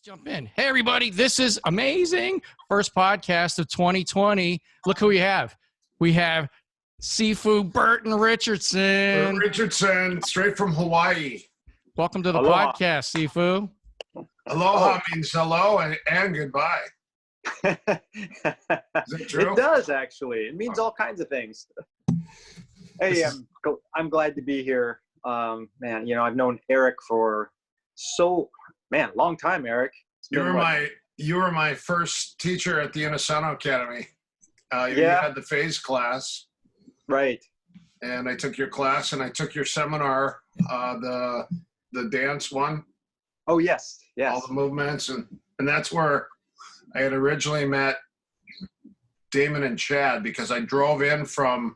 Jump in. Hey, everybody. This is amazing. First podcast of 2020. Look who we have. We have Sifu Burton Richardson. Richardson, straight from Hawaii. Welcome to the Aloha. podcast, Sifu. Aloha means hello and goodbye. Is it true? It does, actually. It means all kinds of things. Hey, I'm glad to be here. Man, I've known Erik for long time, Erik. You were my first teacher at the Inosanto Academy. You had the phase class. Right. And I took your class and I took your seminar, the dance one. Oh, yes. All the movements. And that's where I had originally met Damon and Chad, because I drove in from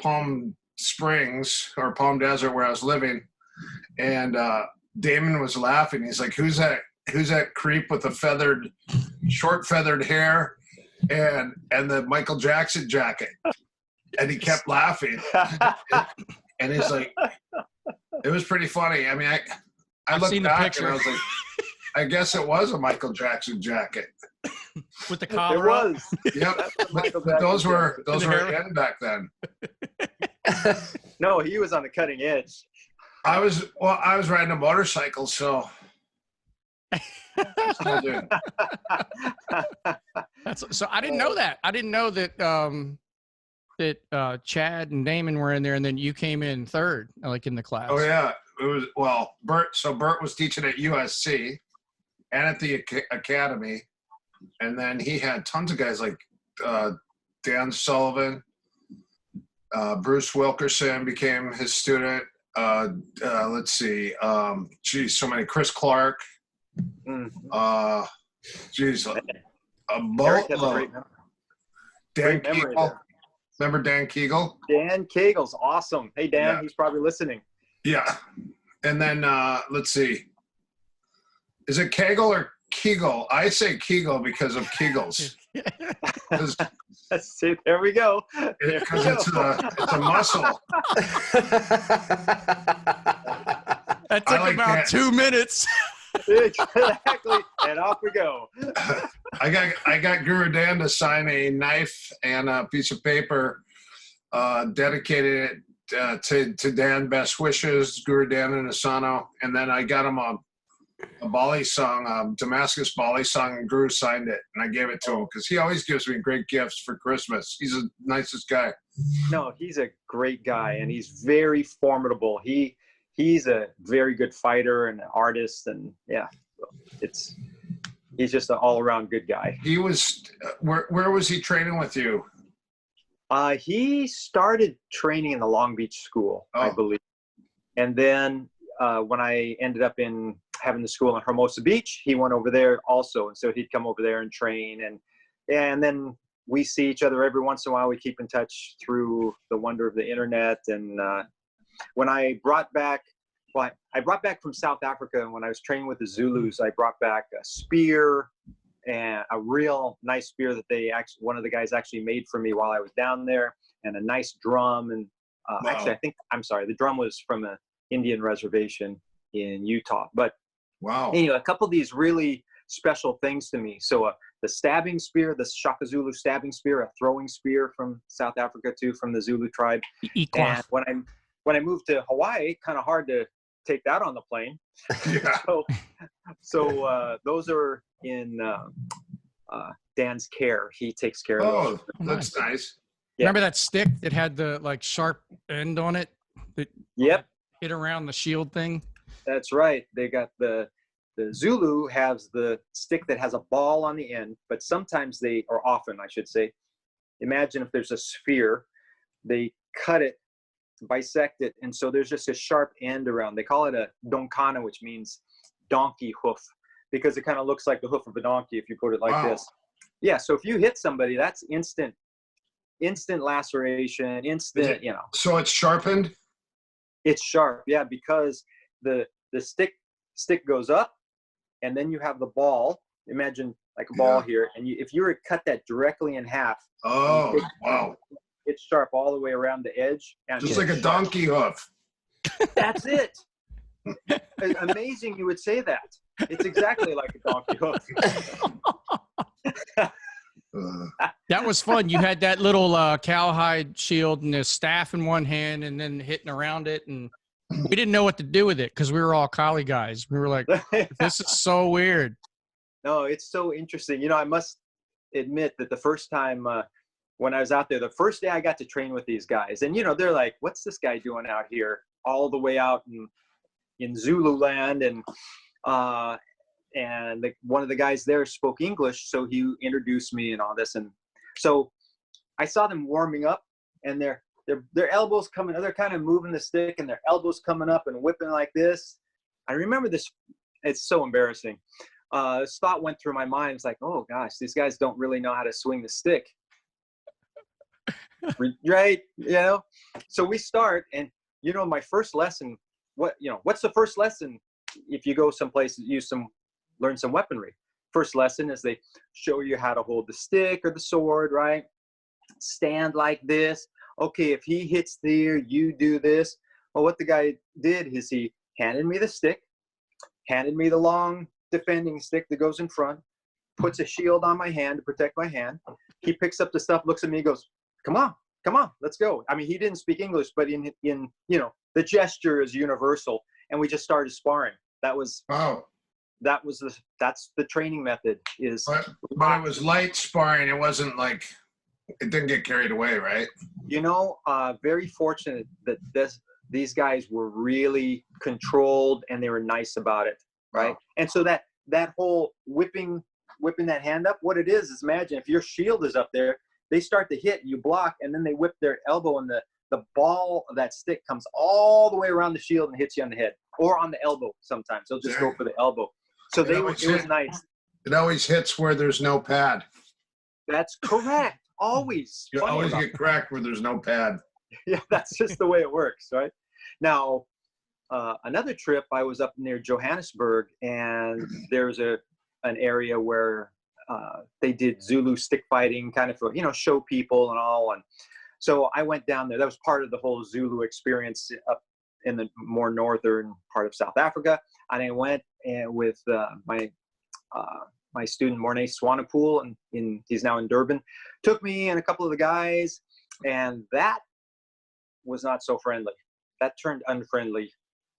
Palm Springs or Palm Desert where I was living. And Damon was laughing. He's like, who's that creep with the short feathered hair and the Michael Jackson jacket? And he kept laughing. And he's like, it was pretty funny. I mean, I looked back and I was like, I guess it was a Michael Jackson jacket. With the collar. It was. Yep. But those were in back then. No, he was on the cutting edge. I was riding a motorcycle, so. So I didn't know that. I didn't know that Chad and Damon were in there, and then you came in third, like in the class. Oh yeah, it was Bert. So Bert was teaching at USC and at the academy, and then he had tons of guys like Dan Sullivan, Bruce Wilkerson became his student. Let's see, so many. Chris Clark. Mm-hmm. A boatload. Dan Kegel. Remember Dan Kegel? Dan Kegel's awesome. Hey, Dan, he's probably listening. Yeah. And then, let's see. Is it Kegel or Kegel? I say Kegel because of Kegels. See, there we go. Because it's a muscle. That took about 2 minutes. Exactly, and off we go. I got Guru Dan to sign a knife and a piece of paper, dedicated to Dan. Best wishes, Guru Dan Inosanto. And then I got him a Bali song, Damascus Bali song, and Guru signed it, and I gave it to him because he always gives me great gifts for Christmas. He's the nicest guy. No, he's a great guy, and he's very formidable. He's a very good fighter and an artist, and he's just an all-around good guy. He was where was he training with you? He started training in the Long Beach school, I believe, and then when I ended up having the school in Hermosa Beach, he went over there also, and so he'd come over there and train, and then we see each other every once in a while. We keep in touch through the wonder of the internet, and when I brought back from South Africa, and when I was training with the Zulus, I brought back a spear, and a real nice spear that one of the guys actually made for me while I was down there, and a nice drum. And actually, the drum was from an Indian reservation in Utah. But anyway, a couple of these really special things to me. So the stabbing spear, the Shaka Zulu stabbing spear, a throwing spear from South Africa too, from the Zulu tribe. And when I moved to Hawaii, kind of hard to take that on the plane. Yeah. So those are in Dan's care. He takes care of those. Oh, that's nice. Yeah. Remember that stick that had the sharp end on it? Yep. Hit around the shield thing? That's right. They got the Zulu has the stick that has a ball on the end, but sometimes or often I should say, imagine if there's a sphere, they cut it, bisect it, and so there's just a sharp end around. They call it a donkana, which means donkey hoof, because it kind of looks like the hoof of a donkey if you put it like this. Yeah, so if you hit somebody, that's instant laceration, instant, So it's sharpened? It's sharp, yeah, because the stick goes up, and then you have the ball. Imagine like a ball here, and if you were to cut that directly in half, wow, it's sharp all the way around the edge. And just like a donkey hoof. That's it. It's amazing you would say that. It's exactly like a donkey hook. That was fun. You had that little cowhide shield and a staff in one hand and then hitting around it. And we didn't know what to do with it because we were all collie guys. We were like, this is so weird. No, it's so interesting. You know, I must admit that the first time when I was out there, the first day I got to train with these guys, and, you know, they're like, what's this guy doing out here all the way out in Zulu land? And one of the guys there spoke English, so he introduced me and all this. And so I saw them warming up, and their elbows coming, they're kind of moving the stick, and their elbows coming up and whipping like this. I remember this. It's so embarrassing. This thought went through my mind. It's like, oh gosh, these guys don't really know how to swing the stick. Right? You know? So we start, and, you know, my first lesson, what's the first lesson if you go someplace learn some weaponry? First lesson is they show you how to hold the stick or the sword, right? Stand like this. Okay, if he hits there, you do this. Well, what the guy did is he handed me the stick, handed me the long defending stick that goes in front, puts a shield on my hand to protect my hand. He picks up the stuff, looks at me, goes, come on, let's go. I mean, he didn't speak English, but in you know, the gesture is universal. And we just started sparring. That's the training method is. But it was light sparring. It wasn't like, it didn't get carried away, right? You know, very fortunate that these guys were really controlled and they were nice about it, right? Wow. And so that whole whipping that hand up, what it is imagine if your shield is up there, they start to hit, you block, and then they whip their elbow, and the ball of that stick comes all the way around the shield and hits you on the head or on the elbow. Sometimes they'll just go for the elbow. So it was nice. It always hits where there's no pad. That's correct. Always. You always get cracked where there's no pad. Yeah, that's just the way it works, right? Now, another trip, I was up near Johannesburg, and there's an area where they did Zulu stick fighting, kind of for, you know, show people and all. And so I went down there. That was part of the whole Zulu experience up in the more northern part of South Africa. And I went with my student Mornay Swanepoel, and he's now in Durban. Took me and a couple of the guys, and that was not so friendly. That turned unfriendly,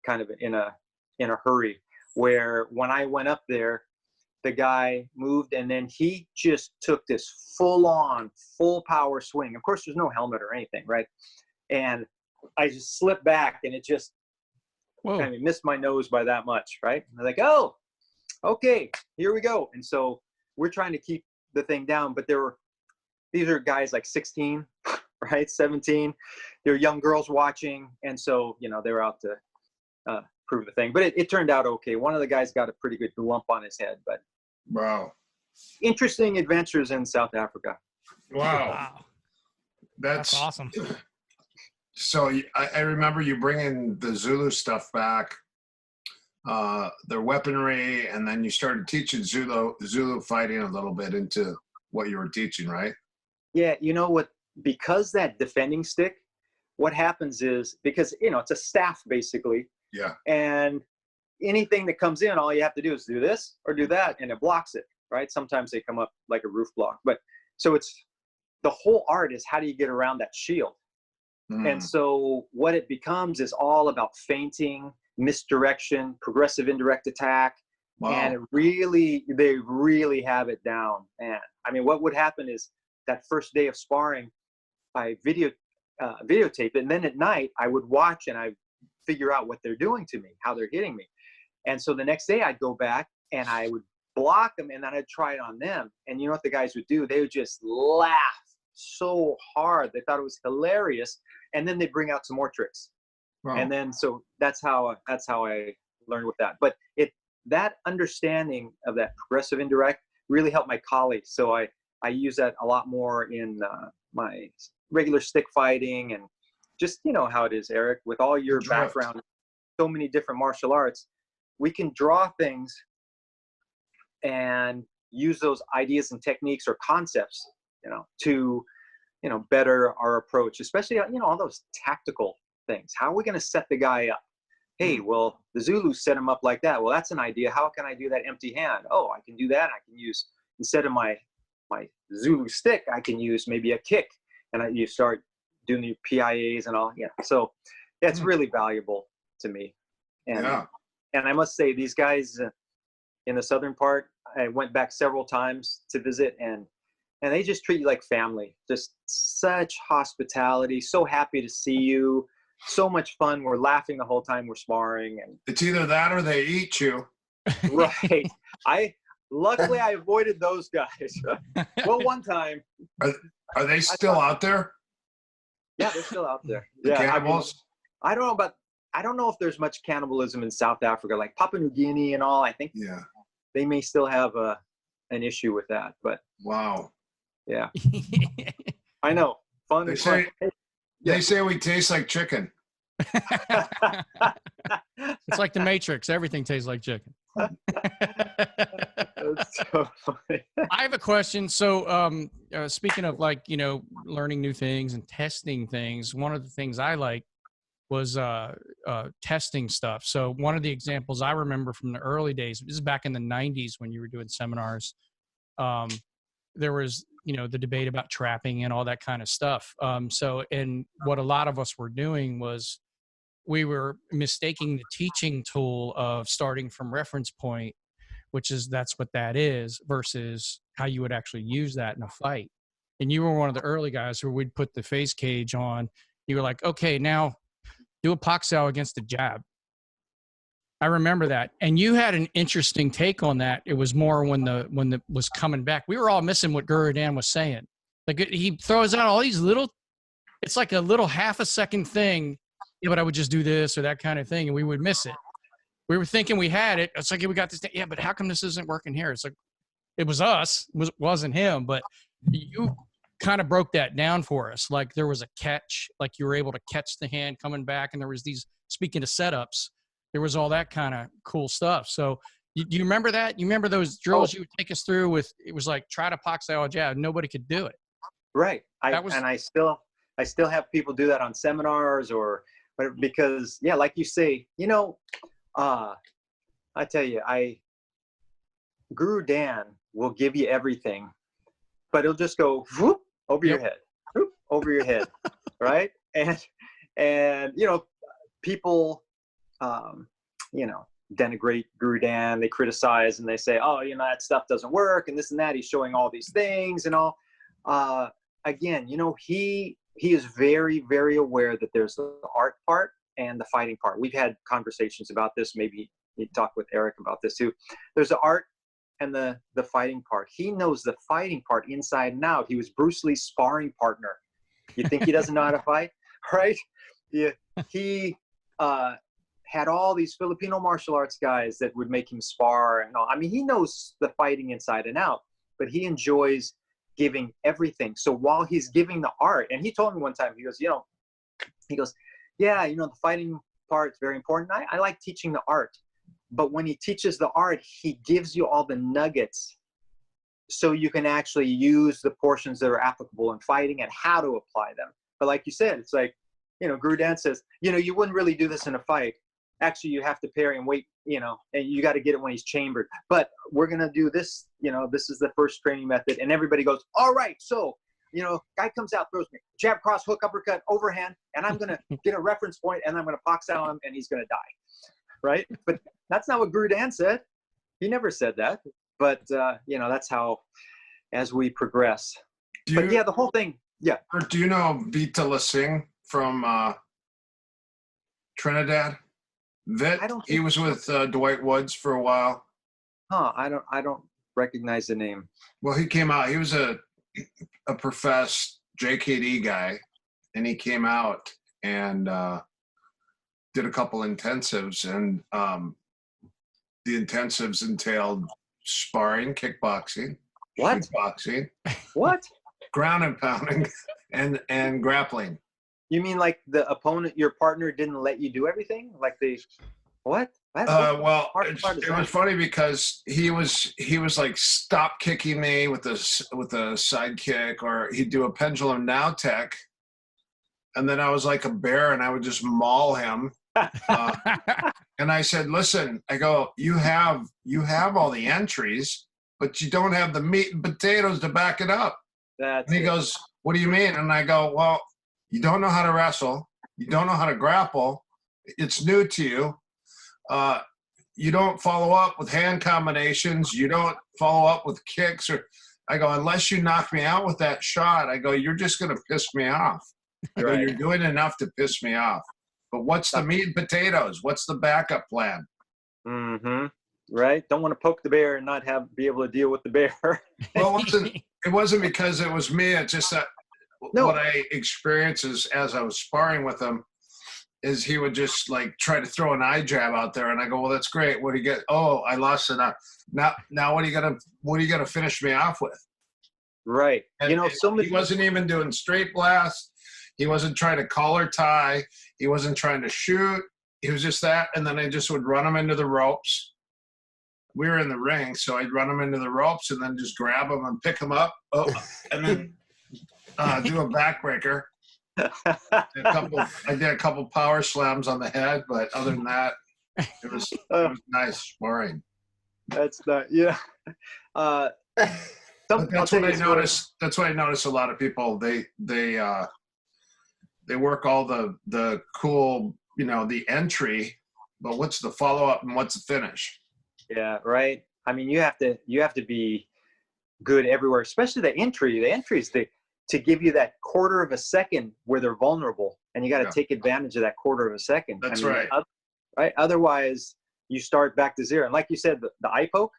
kind of in a hurry. Where when I went up there, the guy moved, and then he just took this full power swing. Of course, there's no helmet or anything, right? And I just slipped back, and it just kind of missed my nose by that much, right? And I'm like, oh, okay, here we go. And so we're trying to keep the thing down, but these are guys like 16, right? 17. They're young girls watching. And so, you know, they were out to prove the thing, but it turned out okay. One of the guys got a pretty good lump on his head, but wow. Interesting adventures in South Africa. Wow. That's awesome. So I remember you bringing the Zulu stuff back, their weaponry, and then you started teaching Zulu fighting a little bit into what you were teaching, right? Yeah, you know what? Because that defending stick, what happens is, because, you know, it's a staff basically. Yeah. And anything that comes in, all you have to do is do this or do that, and it blocks it, right? Sometimes they come up like a roof block. But so it's the whole art is how do you get around that shield? And so what it becomes is all about feinting, misdirection, progressive indirect attack. Wow. And they really have it down. And I mean, what would happen is that first day of sparring, I videotape it. And then at night I would watch and I figure out what they're doing to me, how they're hitting me. And so the next day I'd go back and I would block them, and then I'd try it on them. And you know what the guys would do? They would just laugh so hard. They thought it was hilarious. And then they bring out some more tricks. Wow. And then, so that's how I learned with that. But that understanding of that progressive indirect really helped my colleagues. So I use that a lot more in my regular stick fighting, and just, you know how it is, Erik, with all your background, so many different martial arts, we can draw things and use those ideas and techniques or concepts, you know, to, you know, better our approach, especially, you know, all those tactical things. How are we going to set the guy up? Hey, well, the Zulus set them up like that. Well, that's an idea. How can I do that empty hand? Oh, I can do that. I can use, instead of my Zulu stick, I can use maybe a kick. And you start doing the PIAs and all. Yeah. So it's really valuable to me. And I must say, these guys in the southern part, I went back several times to visit, and they just treat you like family. Just such hospitality. So happy to see you. So much fun. We're laughing the whole time we're sparring, and it's either that or they eat you. Right. Luckily I avoided those guys. Well, one time. Are they still out there? Yeah, they're still out there. The cannibals? I don't know if there's much cannibalism in South Africa, like Papua New Guinea and all. I think they may still have an issue with that, but wow. Yeah. I know. Fun. They say we taste like chicken. It's like the Matrix. Everything tastes like chicken. That's so funny. I have a question. So speaking of, like, learning new things and testing things, one of the things I like was testing stuff. So one of the examples I remember from the early days, this is back in the 90s when you were doing seminars, there was, the debate about trapping and all that kind of stuff. And what a lot of us were doing was we were mistaking the teaching tool of starting from reference point, that's what that is, versus how you would actually use that in a fight. And you were one of the early guys where we'd put the face cage on. You were like, okay, now do a Paxel against a jab. I remember that. And you had an interesting take on that. It was more when the was coming back. We were all missing what Guru Dan was saying. Like, he throws out all these little, it's like a little half a second thing. Yeah, but I would just do this or that kind of thing, and we would miss it. We were thinking we had it. It's like, yeah, we got this thing. Yeah, but how come this isn't working here? It's like, it was us. It wasn't him. But you kind of broke that down for us. Like, there was a catch. Like, you were able to catch the hand coming back, and there was these, speaking of setups, there was all that kind of cool stuff. So do you remember that? You remember those drills you would take us through with, it was like, try to Paxel a jab. Nobody could do it. Right. I still have people do that on seminars because, yeah, like you say, I tell you, Guru Dan will give you everything, but he'll just go whoop over your head, whoop over your head. Right. And, people, denigrate Guru Dan, they criticize and they say, oh, that stuff doesn't work and this and that. He's showing all these things and all. Again, he is very, very aware that there's the art part and the fighting part. We've had conversations about this. Maybe you talk with Erik about this too. There's the art and the fighting part. He knows the fighting part inside and out. He was Bruce Lee's sparring partner. You think he doesn't know how to fight? Right? Yeah. He had all these Filipino martial arts guys that would make him spar and all. I mean, he knows the fighting inside and out, but he enjoys giving everything. So while he's giving the art, and he told me one time, he goes, yeah, the fighting part is very important. I like teaching the art, but when he teaches the art, he gives you all the nuggets so you can actually use the portions that are applicable in fighting and how to apply them. But like you said, it's like, Guru Dan says, you wouldn't really do this in a fight. Actually, you have to parry and wait, and you got to get it when he's chambered. But we're going to do this, this is the first training method. And everybody goes, all right, so, guy comes out, throws me, jab, cross, hook, uppercut, overhand, and I'm going to get a reference point, and I'm going to Paxel him, and he's going to die. Right? But that's not what Guru Dan said. He never said that. But, that's how, as we progress. The whole thing, yeah. Or do you know Vita Lasing from Trinidad? He was with Dwight Woods for a while. Huh? I don't recognize the name. Well, he came out. He was a professed JKD guy, and he came out and did a couple intensives, and the intensives entailed sparring, kickboxing, boxing, what, ground and pounding, and grappling. You mean like the opponent, your partner, didn't let you do everything? Like what? Well, it was funny because he was like stop kicking me with a side kick, or he'd do a pendulum now tech, and then I was like a bear and I would just maul him, And I said, listen, I go, you have all the entries, but you don't have the meat and potatoes to back it up. And he goes, what do you mean? And I go, well, you don't know how to wrestle. You don't know how to grapple. It's new to you. You don't follow up with hand combinations. You don't follow up with kicks. Or I go, unless you knock me out with that shot, I go, you're just going to piss me off. I go, you're doing enough to piss me off. But what's the meat and potatoes? What's the backup plan? Mm-hmm. Right. Don't want to poke the bear and not be able to deal with the bear. Well, it wasn't because it was me. It's just that what I experienced is as I was sparring with him, is he would just like try to throw an eye jab out there, and I go, well, that's great. What do you get? Oh, I lost it. Now what are you gonna finish me off with? Right. And, he wasn't even doing straight blast. He wasn't trying to collar tie. He wasn't trying to shoot. He was just that, and then I just would run him into the ropes. We were in the ring, so I'd run him into the ropes and then just grab him and pick him up, and then do a backbreaker. I did a couple power slams on the head, but other than that, it was nice sparring. That's not, yeah. That's what I noticed. That's what I noticed. A lot of people they work all the cool, the entry, but what's the follow up and what's the finish? Yeah, right. I mean, you have to be good everywhere, especially the entry. The entry is to give you that quarter of a second where they're vulnerable, and you got to take advantage of that quarter of a second. That's right. Right. Otherwise, you start back to zero. And like you said, the eye poke.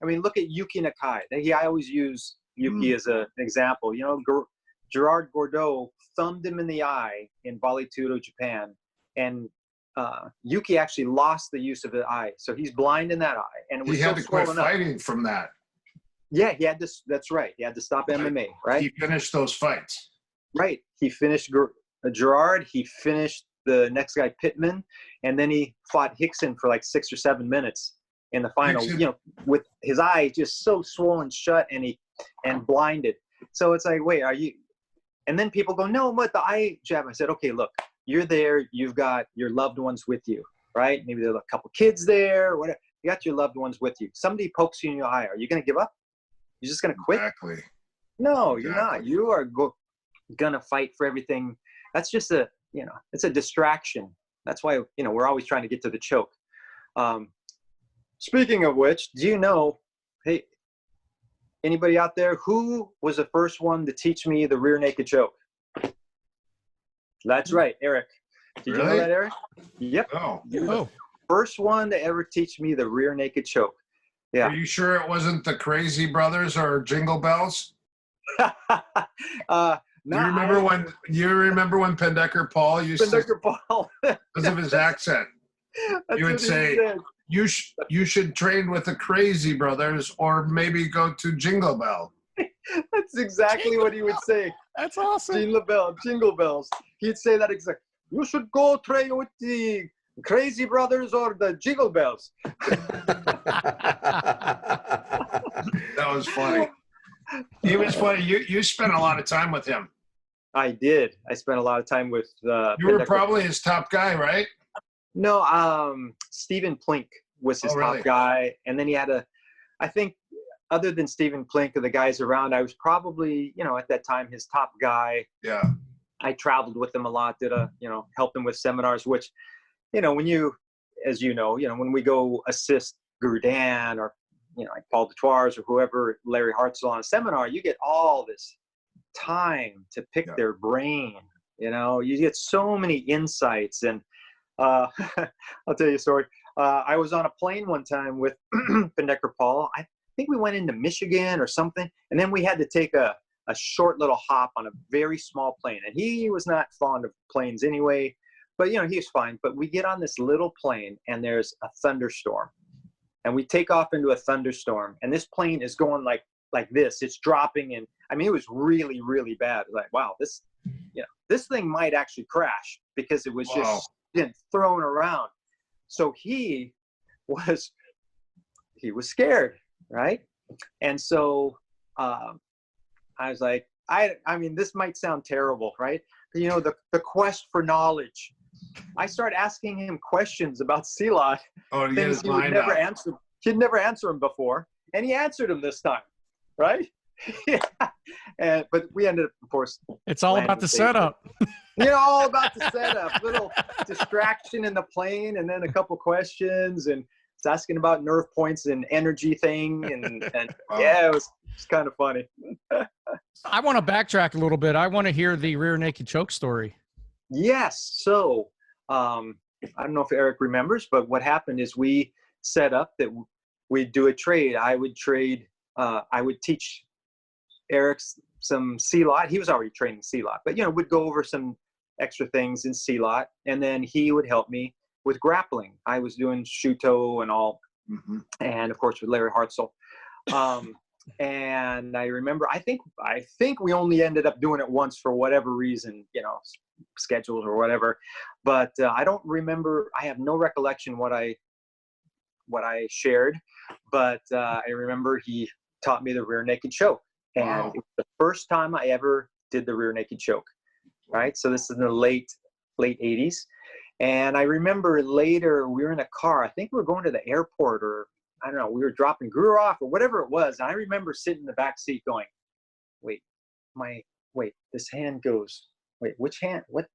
I mean, look at Yuki Nakai. I always use Yuki as an example. Gerard Gordeau thumbed him in the eye in Vale-Tudo, Japan, and Yuki actually lost the use of the eye, so he's blind in that eye. And it was he had to quit fighting from that. Yeah, he had to. That's right. He had to stop MMA. Right. He finished those fights. Right. He finished Gerard. He finished the next guy, Pittman, and then he fought Hickson for like 6 or 7 minutes in the final. Hickson, with his eye just so swollen shut and blinded. So it's like, wait, are you? And then people go, no, but the eye jab. I said, okay, look, you're there. You've got your loved ones with you, right? Maybe there are a couple kids there, whatever. You got your loved ones with you. Somebody pokes you in your eye. Are you going to give up? You're just going to quit? Exactly. No, you're not. You are going to fight for everything. That's just it's a distraction. That's why, we're always trying to get to the choke. Speaking of which, do you know, hey, anybody out there, who was the first one to teach me the rear naked choke? That's right, Erik. Did you know that, Erik? Yep. Oh. First one to ever teach me the rear naked choke. Yeah. Are you sure it wasn't the Crazy Brothers or Jingle Bells? You remember when Pendecker Paul used Paul because of his accent? He would say, you should train with the Crazy Brothers or maybe go to Jingle Bell. That's exactly what he would say. That's awesome. Jingle Bells. He'd say that exactly. You should go train with the Crazy Brothers or the Jingle Bells. That was funny. He was funny. You spent a lot of time with him. I did. I spent a lot of time with you were probably his top guy, right? No, Stephen Plink was his top guy. And then he had I think other than Stephen Plink of the guys around, I was probably, at that time, his top guy. Yeah. I traveled with him a lot, helped him with seminars, which, when you, as when we go assist Gurdan or, like Paul Dutours or whoever, Larry Hartzell on a seminar, you get all this time to pick their brain. You get so many insights. And I'll tell you a story. I was on a plane one time with Pendecker Paul. I think we went into Michigan or something, and then we had to take a short little hop on a very small plane. And he was not fond of planes anyway, but he was fine. But we get on this little plane and there's a thunderstorm, and we take off into a thunderstorm, and this plane is going like this. It's dropping, and I mean, it was really, really bad. Like, wow, this thing might actually crash because it was just getting thrown around. So he was scared, right? And so I was like, I mean, this might sound terrible, right? But, the quest for knowledge. I started asking him questions about Silat, Oh, to get things his he would mind never out. answer. He'd never answer him before, and he answered him this time, right? Yeah. But we ended up, of course, It's all about the setup. all about the setup. Little distraction in the plane, and then a couple questions, and it's asking about nerve points and energy thing, and Wow. yeah, it was kind of funny. I want to backtrack a little bit. I want to hear the rear naked choke story. Yes. So I don't know if Erik remembers, but what happened is we set up that we'd do a trade. I would teach Erik some Silat. He was already training Silat, but we'd go over some extra things in Silat, and then he would help me with grappling. I was doing Shuto and all, and of course with Larry Hartzell. And I remember, I think we only ended up doing it once for whatever reason, schedules or whatever. But I don't remember. I have no recollection what I shared, but I remember he taught me the rear naked choke, and it was the first time I ever did the rear naked choke. Right, so this is in the late 80s, and I remember later we were in a car. I think we were going to the airport, or I don't know. We were dropping Greer off or whatever it was. And I remember sitting in the back seat going, "Wait, this hand goes. Wait, which hand? What?"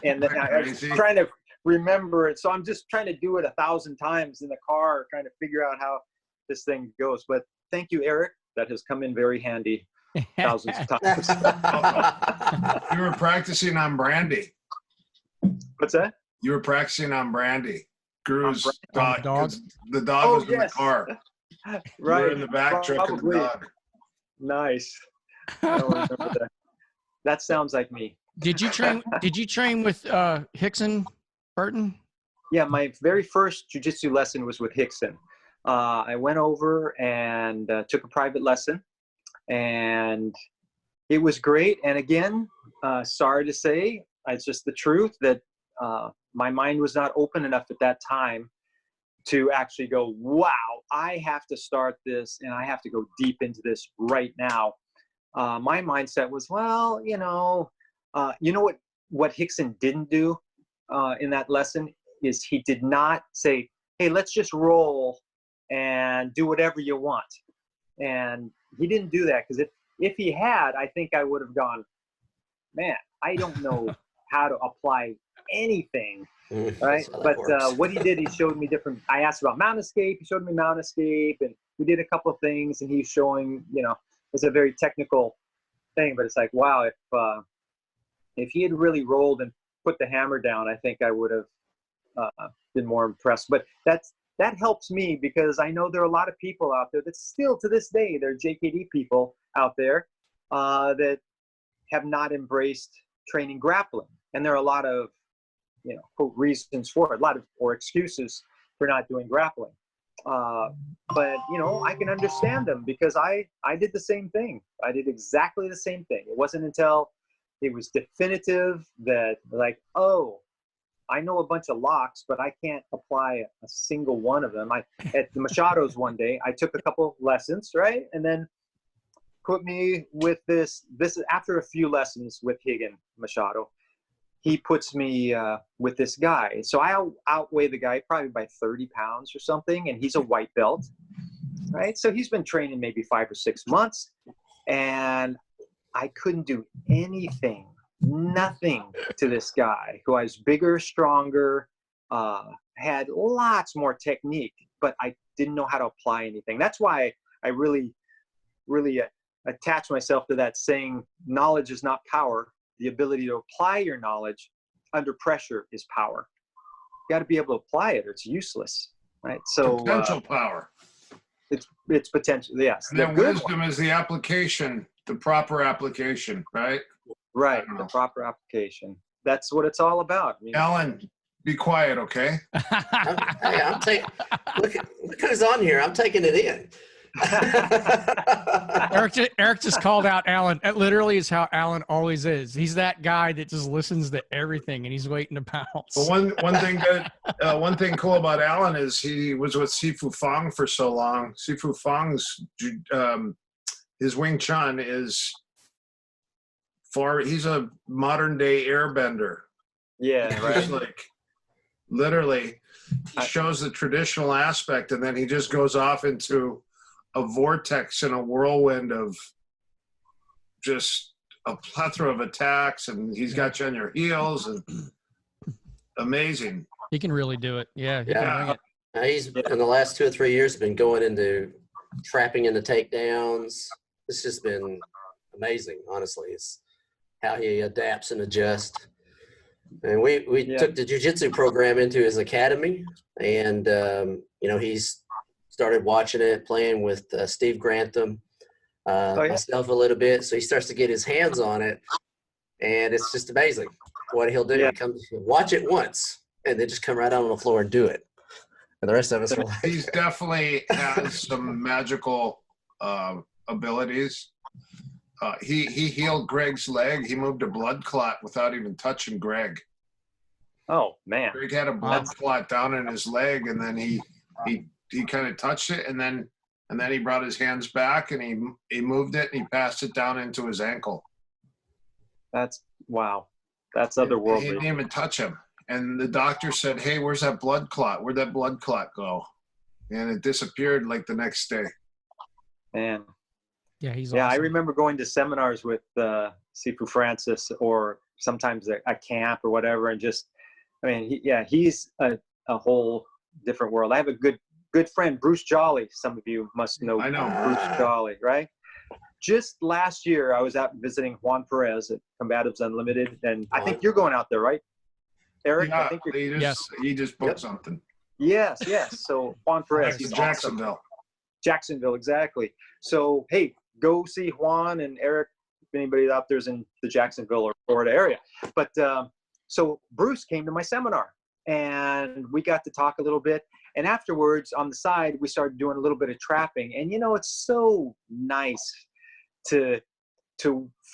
And then I was trying to remember it. So I'm just trying to do it 1,000 times in the car, trying to figure out how this thing goes. But thank you, Erik. That has come in very handy thousands of times. You were practicing on Brandy. What's that? You were practicing on Brandy. Guru's dog. Dog? The dog was in the car. Right. You were in the back truck of the dog. Nice. I don't remember that. That sounds like me. Did you train with Hickson Burton? Yeah, my very first jiu-jitsu lesson was with Hickson. I went over and took a private lesson, and it was great. And again, sorry to say, it's just the truth that my mind was not open enough at that time to actually go, wow, I have to start this and I have to go deep into this right now. My mindset was, well, what Hickson didn't do in that lesson is he did not say, hey, let's just roll and do whatever you want. And he didn't do that, because if he had, I think I would have gone, man, I don't know how to apply anything, right? But what he did, he showed me different. I asked about mount escape. He showed me mount escape, and we did a couple of things. And he's showing, it's a very technical thing, but it's like, wow, if he had really rolled and put the hammer down, I think I would have been more impressed. But that helps me, because I know there are a lot of people out there that still to this day, there are JKD people out there that have not embraced training grappling. And there are a lot of, quote, reasons for it, or excuses for not doing grappling. But, I can understand them, because I did the same thing. I did exactly the same thing. It wasn't until it was definitive that, like, oh, I know a bunch of locks, but I can't apply a single one of them. At the Machado's one day, I took a couple lessons, right? And then put me with this is after a few lessons with Higgin Machado, he puts me with this guy. So I outweigh the guy probably by 30 pounds or something, and he's a white belt, right? So he's been training maybe 5 or 6 months, and I couldn't do anything, nothing to this guy who was bigger, stronger, had lots more technique, but I didn't know how to apply anything. That's why I really, really attach myself to that saying, knowledge is not power. The ability to apply your knowledge under pressure is power. You got to be able to apply it, or it's useless, right? So potential power. It's potential, yes. And then wisdom is the application, the proper application, right? Right, the proper application. That's what it's all about. Alan, be quiet, okay? I'm taking. Look who's on here. I'm taking it in. Erik just called out Alan. That literally is how Alan always is. He's that guy that just listens to everything, and he's waiting to pounce. Well, one thing cool about Alan is he was with Sifu Fang for so long. Sifu Fang's his Wing Chun is he's a modern day airbender. Yeah, right. Like literally shows the traditional aspect, and then he just goes off into a vortex and a whirlwind of just a plethora of attacks, and he's got you on your heels, and amazing. He can really do it. Yeah. He Yeah. can bring it. He's in the last 2 or 3 years been going into trapping into takedowns. It's just been amazing, honestly. It's how he adapts and adjusts. And we took the jiu-jitsu program into his academy, and he's started watching it, playing with Steve Grantham, myself a little bit. So he starts to get his hands on it, and it's just amazing what he'll do. He comes, watch it once, and then just come right out on the floor and do it. And the rest of us, he's definitely has some magical abilities. He healed Greg's leg. He moved a blood clot without even touching Greg. Oh man! Greg had a blood clot down in his leg, and then he kind of touched it, and then he brought his hands back, and he moved it, and he passed it down into his ankle. That's wow. That's otherworldly. He didn't even touch him. And the doctor said, "Hey, where's that blood clot? Where'd that blood clot go?" And it disappeared like the next day. Man. Yeah, he's yeah. awesome. I remember going to seminars with Sifu Francis, or sometimes a camp or whatever, and just, I mean, he's a whole different world. I have a good friend, Bruce Jolly. Some of you must know. I know Bruce Jolly, right? Just last year, I was out visiting Juan Perez at Combatives Unlimited, and I think you're going out there, right, Erik? Yeah, I think you're. he just booked something. Yes. So Juan Perez, he's Jacksonville. Awesome. Jacksonville, exactly. So hey, go see Juan and Erik if anybody out there's in the Jacksonville or Florida area. But so Bruce came to my seminar, and we got to talk a little bit. And afterwards, on the side, we started doing a little bit of trapping. And it's so nice to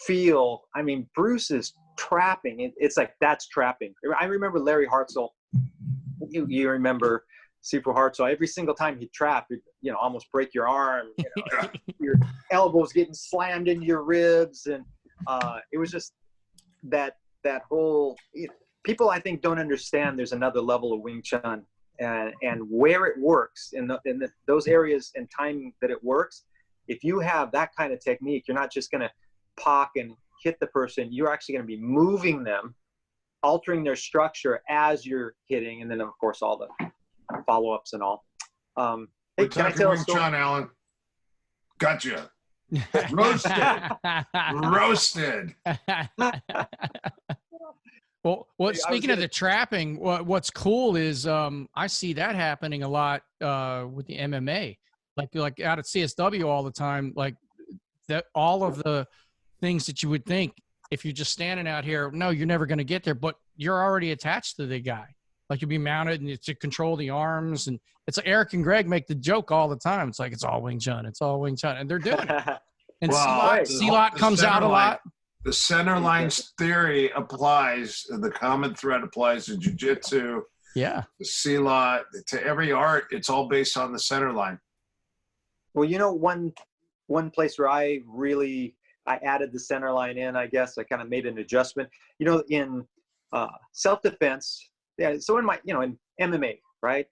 feel. I mean, Bruce is trapping. It's like, that's trapping. I remember Larry Hartzell. You remember Sifu Hartzell. Every single time he trapped, almost break your arm. Your elbows getting slammed into your ribs, and it was just that whole. People, I think, don't understand there's another level of Wing Chun, and where it works in those areas and time that it works. If you have that kind of technique, you're not just going to pock and hit the person. You're actually going to be moving them, altering their structure as you're hitting, and then of course all the follow-ups and all. Hey, can I tell a story? John Allen. Gotcha. Roasted. Well, speaking of the trapping, what's cool is I see that happening a lot with the MMA, like out at CSW all the time. Like that, all of the things that you would think if you're just standing out here, no, you're never going to get there, but you're already attached to the guy. Like you'll be mounted and to control the arms, and it's like Erik and Greg make the joke all the time. It's like it's all Wing Chun, and they're doing it. And C-Lot comes out a lot. The center lines theory applies. The common thread applies to jiu-jitsu. Yeah. The C-Lot, to every art, it's all based on the center line. Well, one place where I added the center line in, I guess I kind of made an adjustment. In self-defense, so in MMA, right?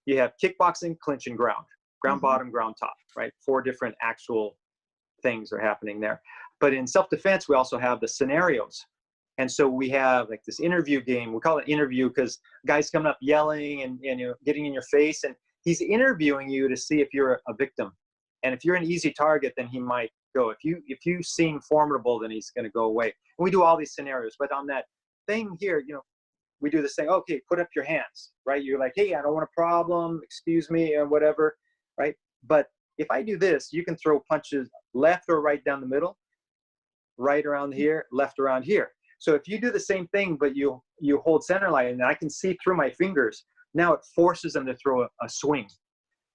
You have kickboxing, clinch, and ground bottom, ground top, right? 4 different actual things are happening there. But in self-defense, we also have the scenarios. And so we have like this interview game. We call it interview because guys coming up yelling and getting in your face, and he's interviewing you to see if you're a victim. And if you're an easy target, then he might go. If you seem formidable, then he's going to go away. And we do all these scenarios. But on that thing here, we do this thing. Okay, put up your hands, right? You're like, hey, I don't want a problem. Excuse me, or whatever, right? But if I do this, you can throw punches left or right down the middle, right around here, left around here. So if you do the same thing, but you hold center line, and I can see through my fingers, now it forces them to throw a swing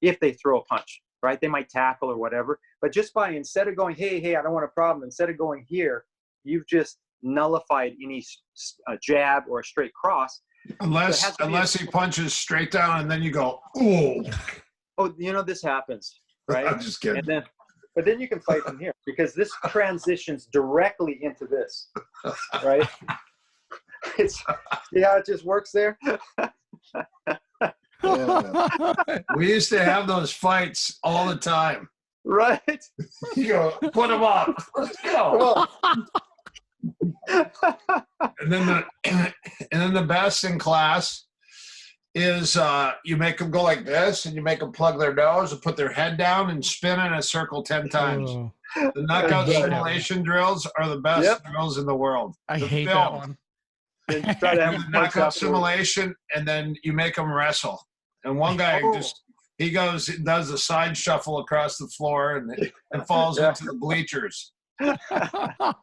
if they throw a punch, right? They might tackle or whatever. But just instead of going, hey, I don't want a problem, instead of going here, you've just nullified any jab or a straight cross. Unless he punches straight down and then you go, ooh. Oh, this happens, right? I'm just kidding. But then you can fight from here because this transitions directly into this, right? It just works there. We used to have those fights all the time. Right. You go, put them up. Let's go. And then the best in class is you make them go like this, and you make them plug their nose and put their head down and spin in a circle 10 times. Oh, The knockout simulation drills are the best drills in the world. I The hate film. that one. And try to have The knockout simulation, and then you make them wrestle. And one guy he goes and does a side shuffle across the floor and falls into the bleachers. I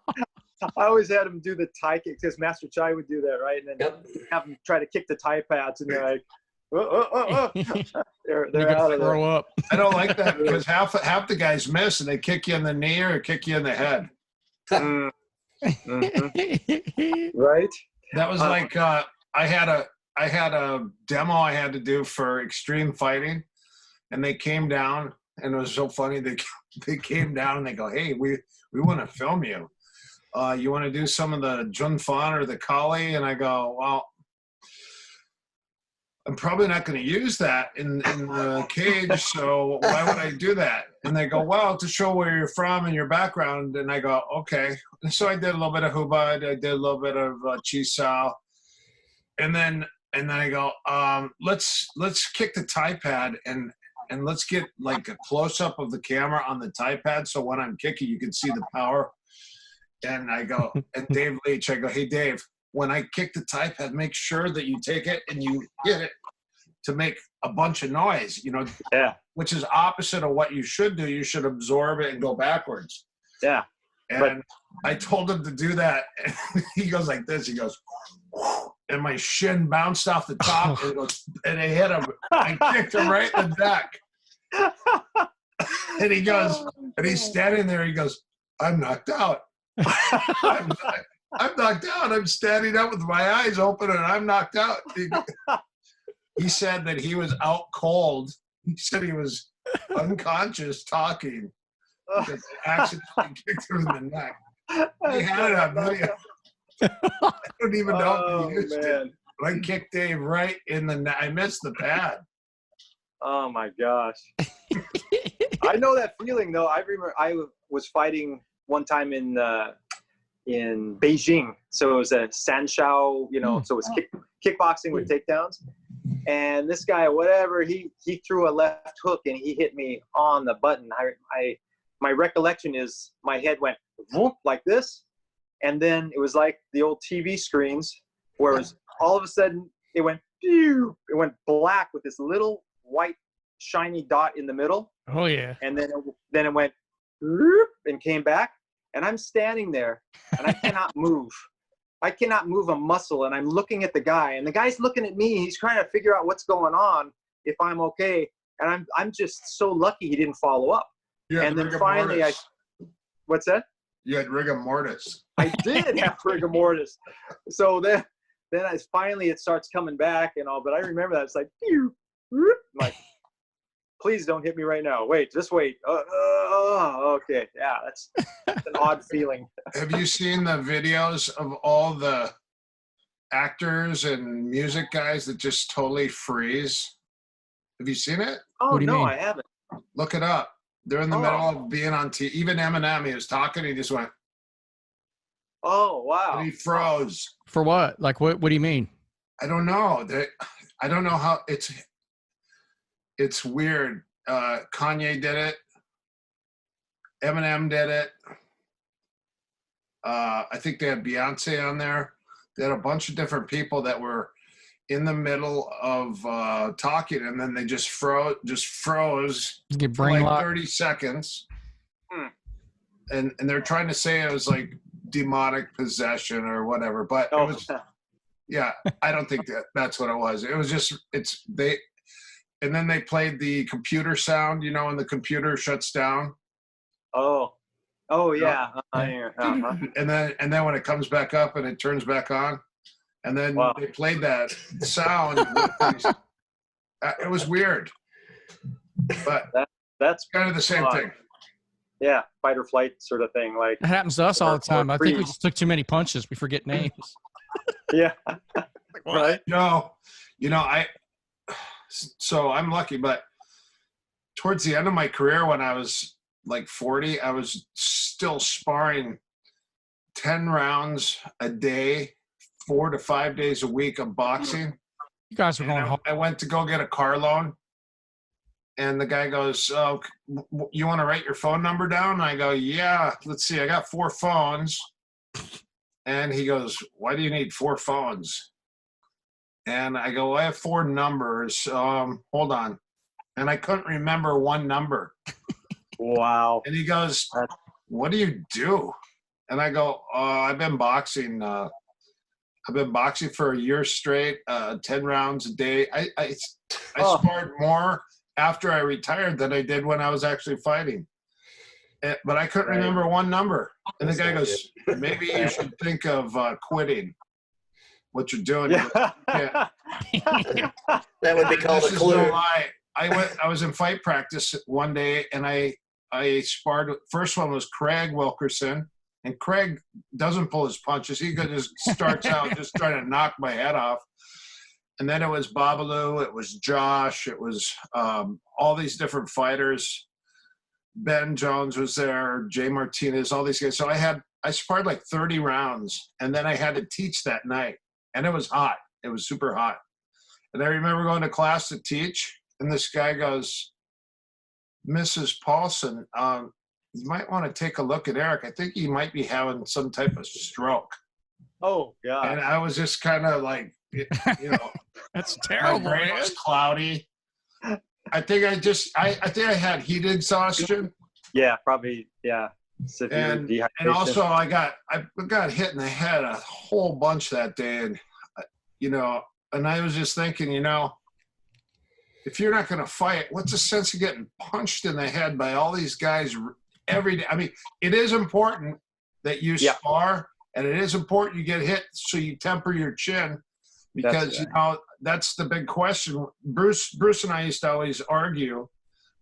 always had him do the Thai kick because Master Chai would do that, right? And then have him try to kick the Thai pads, and they're like, they're out of there. Up. I don't like that because half the guys miss, and they kick you in the knee or kick you in the head. Right? That was like I had a demo I had to do for extreme fighting, and they came down, and it was so funny. They came down and they go, "Hey, we want to film you. You want to do some of the Jun Fan or the Kali?" And I go, "Well, I'm probably not going to use that in the cage, so why would I do that?" And they go, "Well, to show where you're from and your background." And I go, "Okay." And so I did a little bit of Hubad, I did a little bit of Chi Sao, and then I go, let's kick the Thai pad and let's get like a close up of the camera on the Thai pad, so when I'm kicking, you can see the power. And I go, and Dave Leach, I go, "Hey Dave, when I kick the Thai pad, make sure that you take it and you hit it to make a bunch of noise, which is opposite of what you should do. You should absorb it and go backwards." Yeah. And I told him to do that. And he goes like this. He goes, and my shin bounced off the top and I hit him. I kicked him right in the neck. And he goes, and he's standing there. He goes, "I'm knocked out. I'm knocked out. I'm standing up with my eyes open and I'm knocked out." He said that he was out cold. He said he was unconscious talking because I accidentally kicked him in the neck. He had it on video. I don't even know if he used it. But I kicked Dave right in the neck. I missed the pad. Oh my gosh. I know that feeling though. I remember I was fighting one time in Beijing. So it was a Sanshao, so it was kickboxing with takedowns. And this guy, whatever, he threw a left hook and he hit me on the button. My recollection is my head went whoop like this. And then it was like the old TV screens where it was all of a sudden it went pew, it went black with this little white shiny dot in the middle. Oh yeah. And then it went whoop, and came back. And I'm standing there and I cannot move. I cannot move a muscle, and I'm looking at the guy, and the guy's looking at me. He's trying to figure out what's going on, if I'm okay. And I'm just so lucky he didn't follow up. And then finally, what's that? You had rigor mortis. I did have rigor mortis. So then finally it starts coming back and all. But I remember that it's like, pew, whoop, like, please don't hit me right now. Wait, just wait. Okay. Yeah, that's an odd feeling. Have you seen the videos of all the actors and music guys that just totally freeze? Have you seen it? Oh, no, I haven't. Look it up. They're in the middle of being on TV. Even Eminem, he was talking, he just went. Oh, wow. And he froze. For what? Like, what do you mean? I don't know. I don't know how it's weird. Kanye did it. Eminem did it. I think they had Beyonce on there. They had a bunch of different people that were in the middle of talking, and then they just froze for like 30 seconds. And they're trying to say it was like demonic possession or whatever, but it was, yeah, I don't think that's what it was. It was just, and then they played the computer sound, when the computer shuts down. Oh yeah. And then when it comes back up and it turns back on, and then they played that sound. It was weird, but that's kind of the same thing. Yeah, fight or flight sort of thing. Like that happens to us all the time. I think we just took too many punches. We forget names. Yeah. Right. No, So I'm lucky, but towards the end of my career, when I was like 40, I was still sparring 10 rounds a day, 4 to 5 days a week of boxing. You guys were going home. I went to go get a car loan, and the guy goes, "Oh, you want to write your phone number down?" And I go, "Yeah, let's see. I got 4 phones." And he goes, "Why do you need 4 phones?" And I go, "I have 4 numbers. Hold on." And I couldn't remember one number. Wow. And he goes, "What do you do?" And I go, I've been boxing. I've been boxing for a year straight, 10 rounds a day. I sparred more after I retired than I did when I was actually fighting. But I couldn't remember one number. And the guy goes, "Maybe you should think of quitting what you're doing." Yeah. Yeah. That would be called a This is clue. no lie. I was in fight practice one day, and I sparred. First one was Craig Wilkerson, and Craig doesn't pull his punches. He just starts out just trying to knock my head off. And then it was Babalu, it was Josh, it was all these different fighters. Ben Jones was there, Jay Martinez, all these guys. So I sparred like 30 rounds, and then I had to teach that night, and it was hot. It was super hot. And I remember going to class to teach, and this guy goes, "Mrs. Paulson, you might want to take a look at Erik. I think he might be having some type of stroke." Oh, God. And I was just kind of like, That's my terrible, brain man. was cloudy. I think I had heat exhaustion. Yeah, probably. Yeah. Severe dehydration. And also I got hit in the head a whole bunch that day. And, and I was just thinking, if you're not going to fight, what's the sense of getting punched in the head by all these guys every day? I mean, it is important that you spar, and it is important you get hit so you temper your chin, because, that's the big question. Bruce and I used to always argue,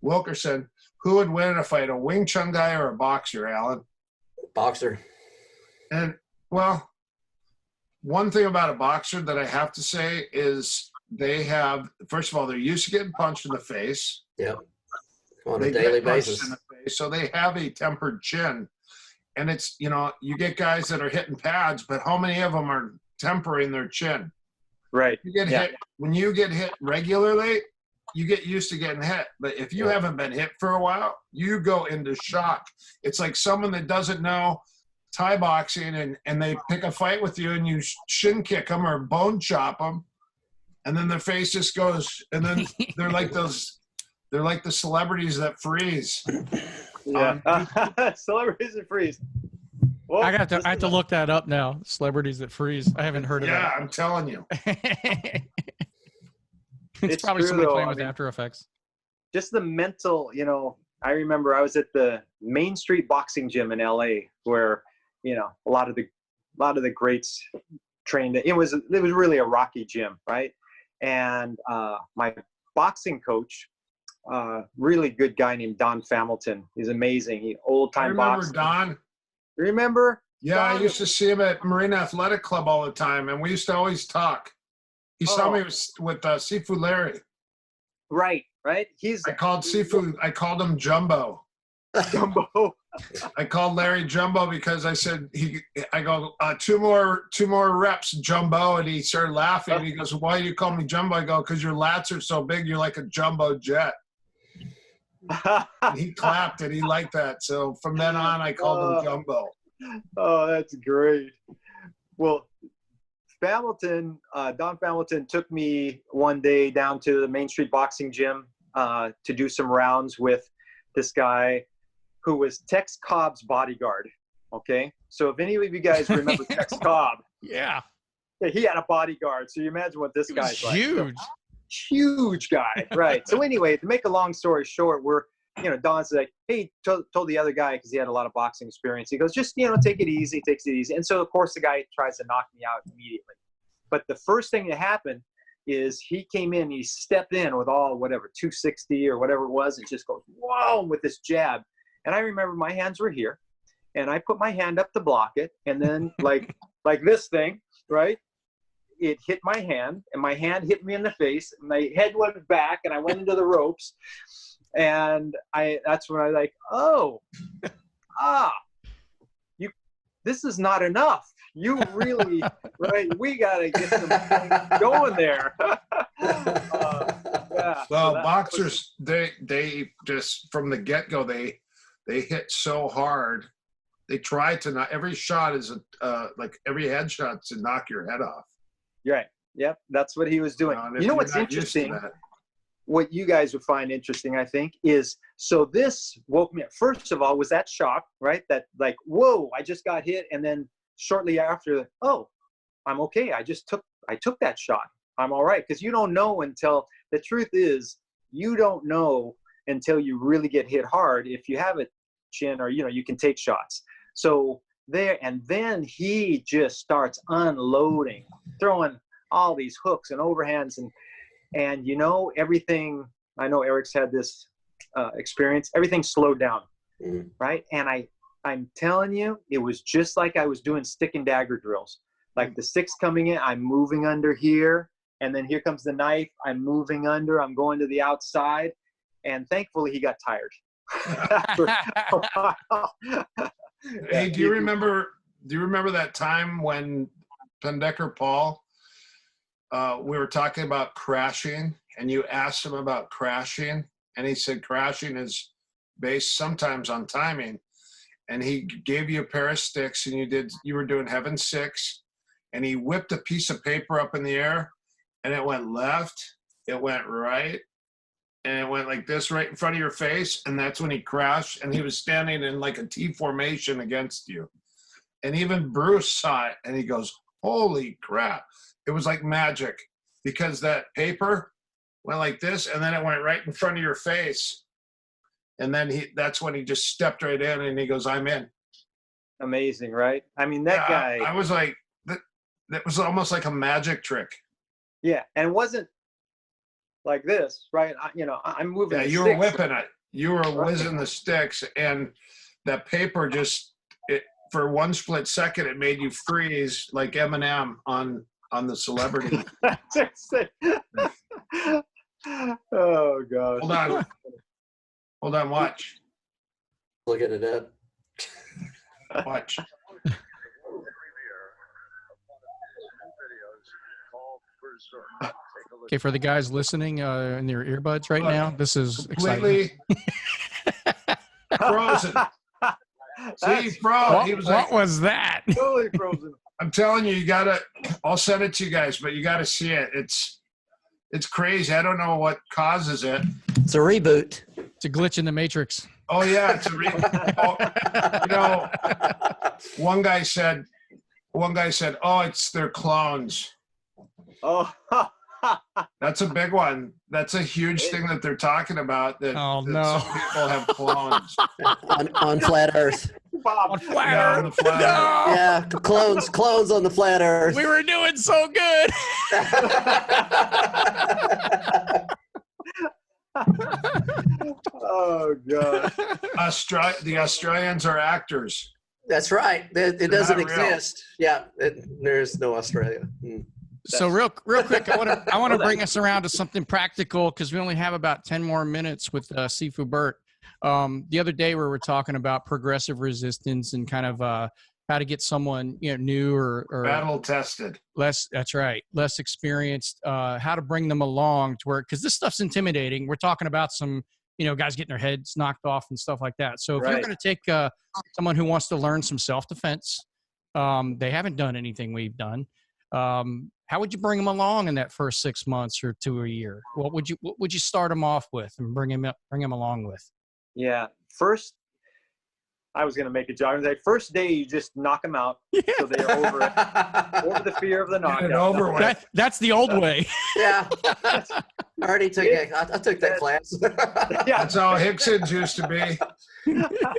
Wilkerson, who would win in a fight, a Wing Chun guy or a boxer, Alan? Boxer. And, well, one thing about a boxer that I have to say is they have, first of all, they're used to getting punched in the face. Yep. On a daily basis. In the face, so they have a tempered chin. And it's, you get guys that are hitting pads, but how many of them are tempering their chin? Right. You get hit. When you get hit regularly, you get used to getting hit. But if you haven't been hit for a while, you go into shock. It's like someone that doesn't know Thai boxing, and they pick a fight with you, and you shin kick them or bone chop them, and then their face just goes, and then they're like the celebrities that freeze. Yeah. Celebrities that freeze. Well, I have to look that up now. Celebrities that freeze. I haven't heard of that. Yeah, I'm telling you. It's probably true, somebody though. playing with After Effects. Just the mental, I remember I was at the Main Street boxing gym in LA, where, a lot of the greats trained. It was really a rocky gym, right? And my boxing coach, really good guy named Don Familton. He's amazing. He old time boxer. Don. Remember? Yeah, Don? I used to see him at Marina Athletic Club all the time, and we used to always talk. He saw me with Sifu Larry. Right. I called him Jumbo. Jumbo. I called Larry Jumbo because I said, I go, two more reps, Jumbo. And he started laughing. He goes, "Why do you call me Jumbo?" I go, "Because your lats are so big, you're like a jumbo jet." And he clapped and he liked that. So from then on, I called him Jumbo. Oh, that's great. Well, Don Familton took me one day down to the Main Street boxing gym to do some rounds with this guy who was Tex Cobb's bodyguard. Okay, so if any of you guys remember Tex Cobb, Yeah. he had a bodyguard. So you imagine what this guy's like. Huge. Huge guy, right? So anyway, to make a long story short, Don's like, "Hey," told the other guy, because he had a lot of boxing experience. He goes, "Just take it easy, takes it easy." And so of course the guy tries to knock me out immediately. But the first thing that happened is he came in, he stepped in with all 260 or whatever it was, and just goes, whoa, with this jab. And I remember my hands were here, and I put my hand up to block it, and then like this thing, right? it hit my hand, and my hand hit me in the face, and my head went back, and I went into the ropes, and that's when I was like, oh, this is not enough. You really, right? We gotta get some things going there. Yeah. Well, boxers, they just from the get-go, they hit so hard. They try to not. Every shot is like every headshot to knock your head off. Right. Yep. That's what he was doing. You know what's interesting? What you guys would find interesting, I think, is so this woke me up. First of all, was that shock, right? That like, whoa, I just got hit, and then shortly after, oh, I'm okay. I took that shot. I'm all right. Because you don't know until, the truth is, you don't know until you really get hit hard if you have a chin or, you can take shots. So there, and then he just starts unloading, throwing all these hooks and overhands and everything. I know Erik's had this experience. Everything slowed down, right? And I'm telling you, it was just like I was doing stick and dagger drills. Like the stick's coming in, I'm moving under here, and then here comes the knife. I'm moving under. I'm going to the outside, and thankfully he got tired. Hey, do you remember that time when Pendecker Paul? We were talking about crashing, and you asked him about crashing, and he said crashing is based sometimes on timing. And he gave you a pair of sticks, and you were doing Heaven 6, and he whipped a piece of paper up in the air, and it went left, it went right, and it went like this right in front of your face, and that's when he crashed, and he was standing in like a T formation against you. And even Bruce saw it, and he goes, holy crap. It was like magic, because that paper went like this, and then it went right in front of your face. And then that's when he just stepped right in, and he goes, I'm in. Amazing, right? I mean, that guy. I was like, that was almost like a magic trick. Yeah, and it wasn't like this, right? I'm moving. Yeah, you were whipping it. You were whizzing the sticks, and that paper for one split second, it made you freeze like Eminem on the Celebrity. Oh God. Hold on, watch. Looking it up. Watch. Okay, for the guys listening in their earbuds right now, this is completely frozen. See, froze. What was that? Totally frozen. I'm telling you, I'll send it to you guys, but you gotta see it. It's crazy. I don't know what causes it. It's a reboot. It's a glitch in the Matrix. Oh yeah, it's a reboot. One guy said, oh, it's their clones. Oh. That's a big one. That's a huge thing that they're talking about. That some people have clones on flat Earth. On flat Earth. No. Yeah, clones on the flat Earth. We were doing so good. Oh God. The Australians are actors. That's right. It doesn't exist. Yeah, there's no Australia. So real quick, I want to bring us around to something practical, because we only have about 10 more minutes with Sifu Burt. The other day we were talking about progressive resistance and kind of how to get someone new or battle tested, less experienced, how to bring them along to where, because this stuff's intimidating. We're talking about some guys getting their heads knocked off and stuff like that. So if you're going to take someone who wants to learn some self-defense, they haven't done anything we've done. How would you bring them along in that first 6 months or to a year? What would you start them off with and bring them along with? Yeah. First, I was going to make a joke. First day, you just knock them out, so they're over the fear of the knockout. That's the old way. Yeah. I already took it. I took that class. Yeah. That's how Hickson's used to be.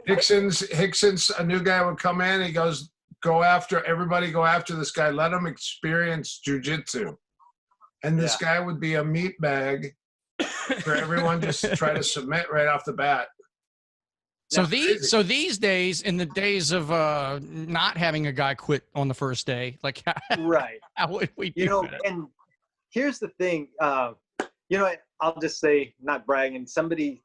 Hickson's, a new guy would come in. He goes, go after this guy. Let him experience jujitsu. And this guy would be a meat bag for everyone just to try to submit right off the bat. So Now, so these days, in the days of not having a guy quit on the first day, like right. how would we do You know, that? and here's the thing, you know, I'll just say, not bragging, somebody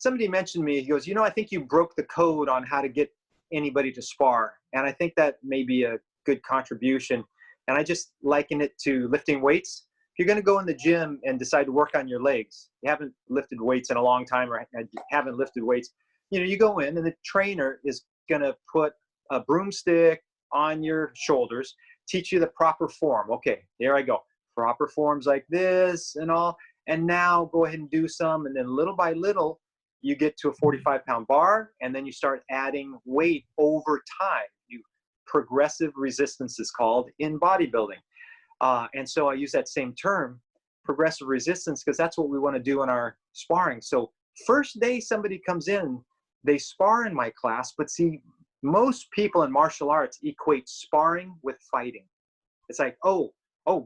mentioned me, he goes, you know, I think you broke the code on how to get anybody to spar. And I think that may be a good contribution. And I just liken it to lifting weights. If you're going to go in the gym and decide to work on your legs, you haven't lifted weights in a long time or haven't lifted weights, you know, you go in and the trainer is going to put a broomstick on your shoulders, teach you the proper form. Okay, here I go. Proper forms like this and all. And now go ahead and do some. And then little by little, you get to a 45-pound bar, and then you start adding weight over time. Progressive resistance is called in bodybuilding. And so I use that same term, progressive resistance, because that's what we want to do in our sparring. So first day somebody comes in, they spar in my class, but see, most people in martial arts equate sparring with fighting. It's like, oh,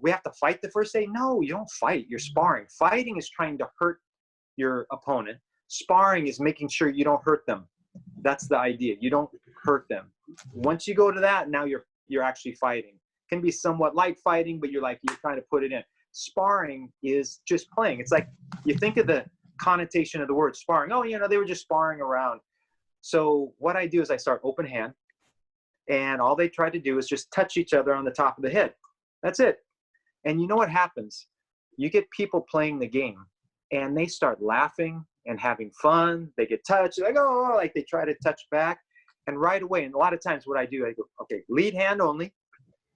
we have to fight the first day? No, you don't fight, you're sparring. Fighting is trying to hurt your opponent. Sparring is making sure you don't hurt them. That's the idea. You don't hurt them. Once you go to that, now you're actually fighting. It can be somewhat light fighting, but you're trying to put it in. Sparring is just playing. It's like, you think of the connotation of the word sparring. Oh, you know, they were just sparring around. So what I do is I start open hand, and all they try to do is just touch each other on the top of the head. That's it. And you know what happens? You get people playing the game, and they start laughing and having fun. They get touched, like, oh, like they try to touch back. And right away, and a lot of times what I do, I go, okay, lead hand only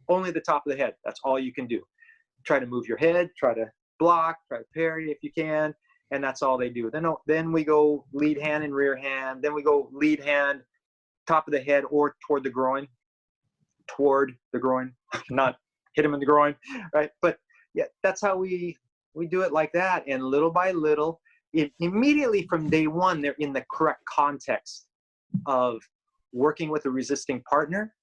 the top of the head. That's all you can do. Try to move your head, try to block, try to parry if you can, and that's all they do. Then we go lead hand and rear hand. Then we go lead hand, top of the head or toward the groin, not hit him in the groin, right? But yeah, that's how we do it like that. And little by little, immediately from day one, they're in the correct context of working with a resisting partner,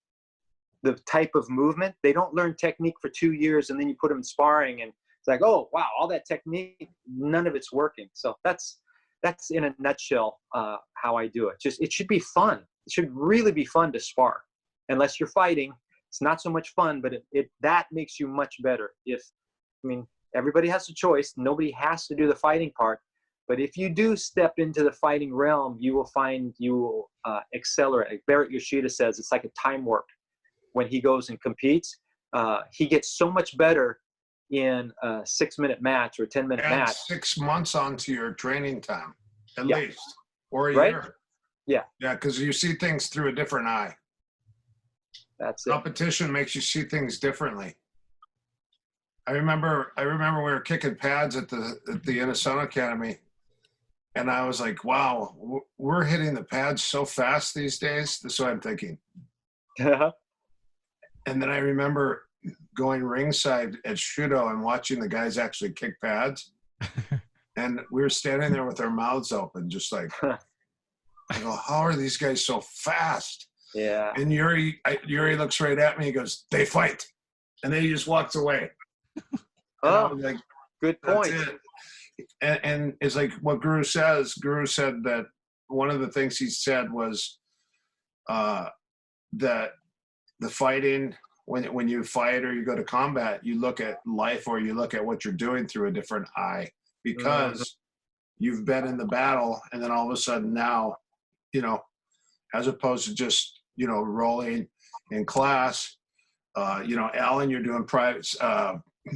the type of movement. They don't learn technique for 2 years and then you put them in sparring and it's like, oh, wow, all that technique, none of it's working. So that's in a nutshell how I do it. Just, it should be fun. It should really be fun to spar. Unless you're fighting, it's not so much fun, but that makes you much better. Everybody has a choice. Nobody has to do the fighting part. But if you do step into the fighting realm, you will find you will accelerate. Like Barrett Yoshida says, it's like a time warp. When he goes and competes, he gets so much better in a 6-minute match or 10-minute match. 6 months onto your training time, at Yeah. least, or a Right? year. Yeah. Yeah, because you see things through a different eye. That's it. Competition makes you see things differently. I remember we were kicking pads at the Innocent Academy, and I was like, wow, we're hitting the pads so fast these days. That's what I'm thinking. And then I remember going ringside at Shudo and watching the guys actually kick pads. And we were standing there with our mouths open, just like, I go, how are these guys so fast? Yeah. And Yuri looks right at me. He goes, they fight. And then he just walks away. Oh, like, good point. that's it. And it's like what Guru says. Guru said that one of the things he said was that the fighting, when you fight or you go to combat, you look at life or you look at what you're doing through a different eye, because you've been in the battle, and then all of a sudden now, as opposed to just, rolling in class, Alan, you're doing private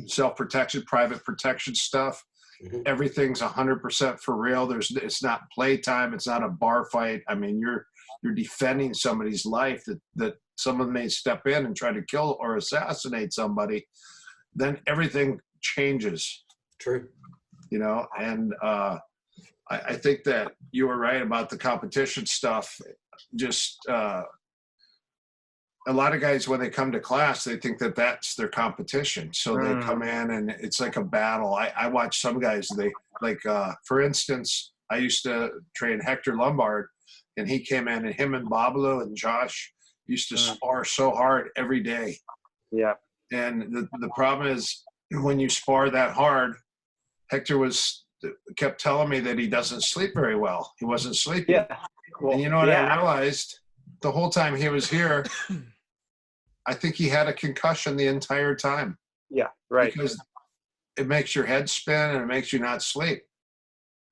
self-protection, private protection stuff. Mm-hmm. Everything's 100% for real. It's not playtime. It's not a bar fight. I mean, you're defending somebody's life that someone may step in and try to kill or assassinate somebody. Then everything changes. True. And I think that you were right about the competition stuff. Just a lot of guys, when they come to class, they think that that's their competition. So they come in and it's like a battle. I watch some guys, for instance, I used to train Hector Lombard, and he came in, and him and Bolo and Josh used to spar so hard every day. Yeah. And the problem is, when you spar that hard, Hector kept telling me that he doesn't sleep very well. He wasn't sleeping. Yeah. And you know what I realized? The whole time he was here, I think he had a concussion the entire time. Yeah, right. Because it makes your head spin and it makes you not sleep.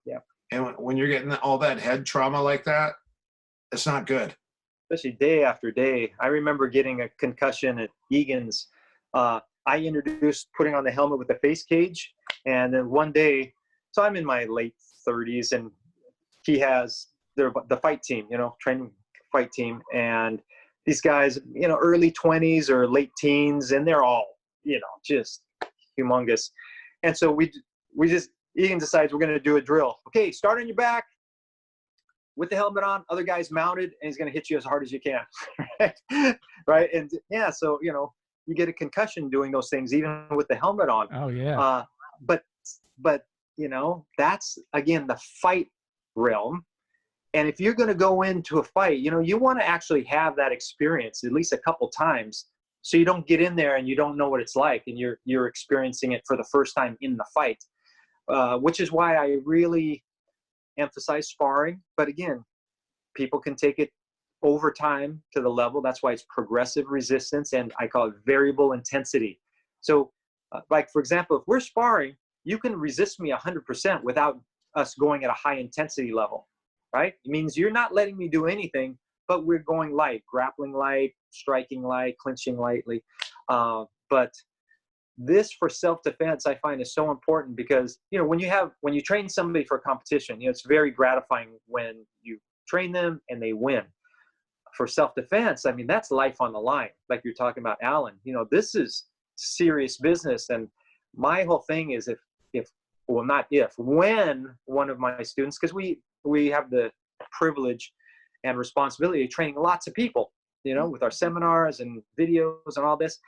Yeah. And when you're getting all that head trauma like that, it's not good. Especially day after day. I remember getting a concussion at Egan's. I introduced putting on the helmet with the face cage. And then one day, so I'm in my late 30s, and he has the fight team, training fight team. And these guys, early 20s or late teens, and they're all, just humongous. And so Egan decides we're going to do a drill. Okay, start on your back with the helmet on, other guys mounted, and he's going to hit you as hard as you can. Right? And yeah, so, you get a concussion doing those things, even with the helmet on. Oh, yeah. But that's, again, the fight realm. And if you're going to go into a fight, you want to actually have that experience at least a couple times, so you don't get in there and you don't know what it's like, and you're experiencing it for the first time in the fight, which is why I really emphasize sparring. But again, people can take it over time to the level. That's why it's progressive resistance, and I call it variable intensity. So like, for example, if we're sparring, you can resist me 100% without us going at a high intensity level, right? It means you're not letting me do anything, but we're going light, grappling light, striking light, clinching lightly. But this, for self-defense, I find is so important, because, when you train somebody for a competition, it's very gratifying when you train them and they win. For self-defense, I mean, that's life on the line. Like you're talking about, Alan, this is serious business. And my whole thing is when one of my students, because we have the privilege and responsibility of training lots of people, with our seminars and videos and all this.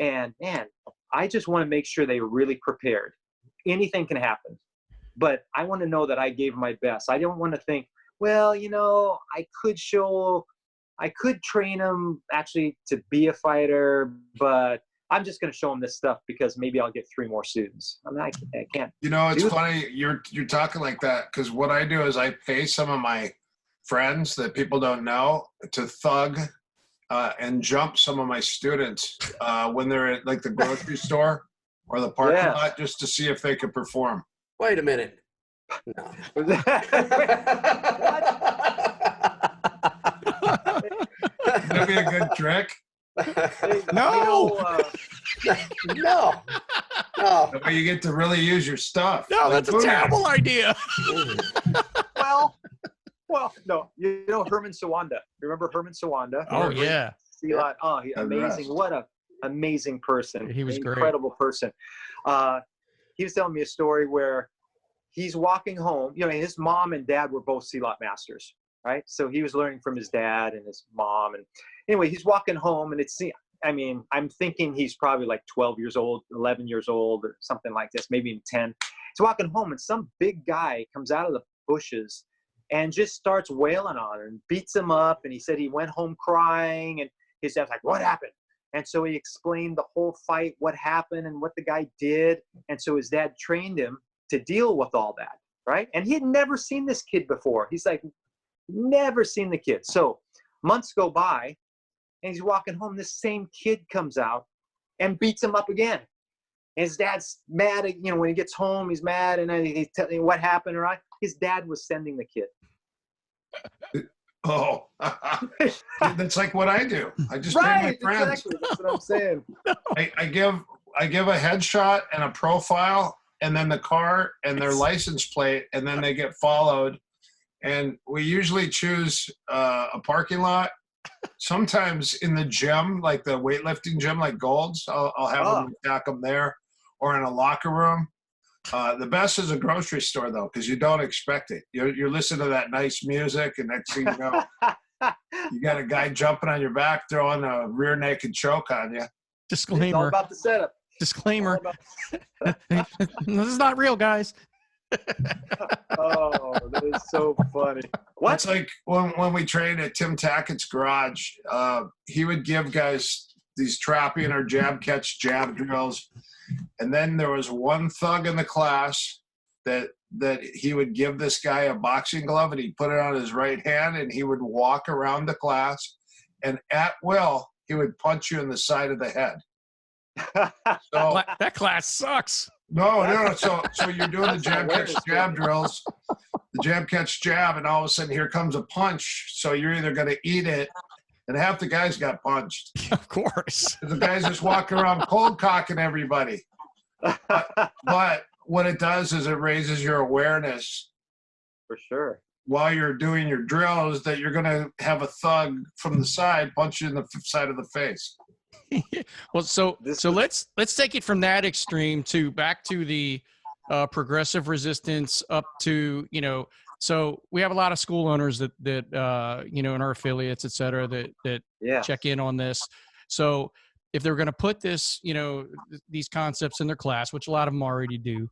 And man, I just want to make sure they're really prepared. Anything can happen, but I want to know that I gave my best. I don't want to think, well, I could train them actually to be a fighter, but I'm just going to show them this stuff because maybe I'll get 3 more students. I mean, I can't. It's funny you're talking like that, because what I do is I pay some of my friends that people don't know to thug and jump some of my students when they're at like the grocery store or the parking lot, just to see if they could perform. Wait a minute. No. That'd be a good trick. No. No. That way you get to really use your stuff. No, that's a terrible idea. Well, no. Herman Sawanda. Remember Herman Sawanda? Oh, yeah. Silat. Oh, amazing. What a amazing person. He was great. Incredible person. He was telling me a story where he's walking home. His mom and dad were both Silat masters, right? So he was learning from his dad and his mom. And anyway, he's walking home, and I'm thinking he's probably like 12 years old, 11 years old, or something like this, maybe even 10. He's walking home, and some big guy comes out of the bushes and just starts wailing on him and beats him up. And he said he went home crying, and his dad's like, "What happened?" And so he explained the whole fight, what happened and what the guy did. And so his dad trained him to deal with all that, right? And he had never seen this kid before. He's like, never seen the kid. So months go by, and he's walking home. This same kid comes out and beats him up again. And his dad's mad. When he gets home, he's mad. And then he's telling me what happened. Right? His dad was sending the kid. Oh, that's like what I do. I just pay my friends. Exactly. That's what I'm saying. I give a headshot and a profile, and then the car and their license plate, and then they get followed. And we usually choose a parking lot. Sometimes in the gym, like the weightlifting gym, like Gold's, I'll have them attack them there, or in a locker room. The best is a grocery store, though, because you don't expect it. You're listening to that nice music, and next thing you know, you got a guy jumping on your back, throwing a rear naked choke on you. Disclaimer. It's all about the setup. Disclaimer. This is not real, guys. Oh, that is so funny. What? It's like when we trained at Tim Tackett's garage, he would give guys these trapping or jab catch jab drills. And then there was one thug in the class that that he would give this guy a boxing glove and he'd put it on his right hand and he would walk around the class and at will, he would punch you in the side of the head. So That class sucks. no. So you're doing the jab, catch, jab drills, the jab, catch, jab, and all of a sudden here comes a punch. So you're either going to eat it, and half the guys got punched. Of course. The guys just walking around cold cocking everybody. But what it does is it raises your awareness For sure. while you're doing your drills that you're going to have a thug from the side punch you in the side of the face. Well, so let's take it from that extreme to back to the progressive resistance up to, so we have a lot of school owners that in our affiliates, et cetera, that check in on this. So if they're going to put this, these concepts in their class, which a lot of them already do,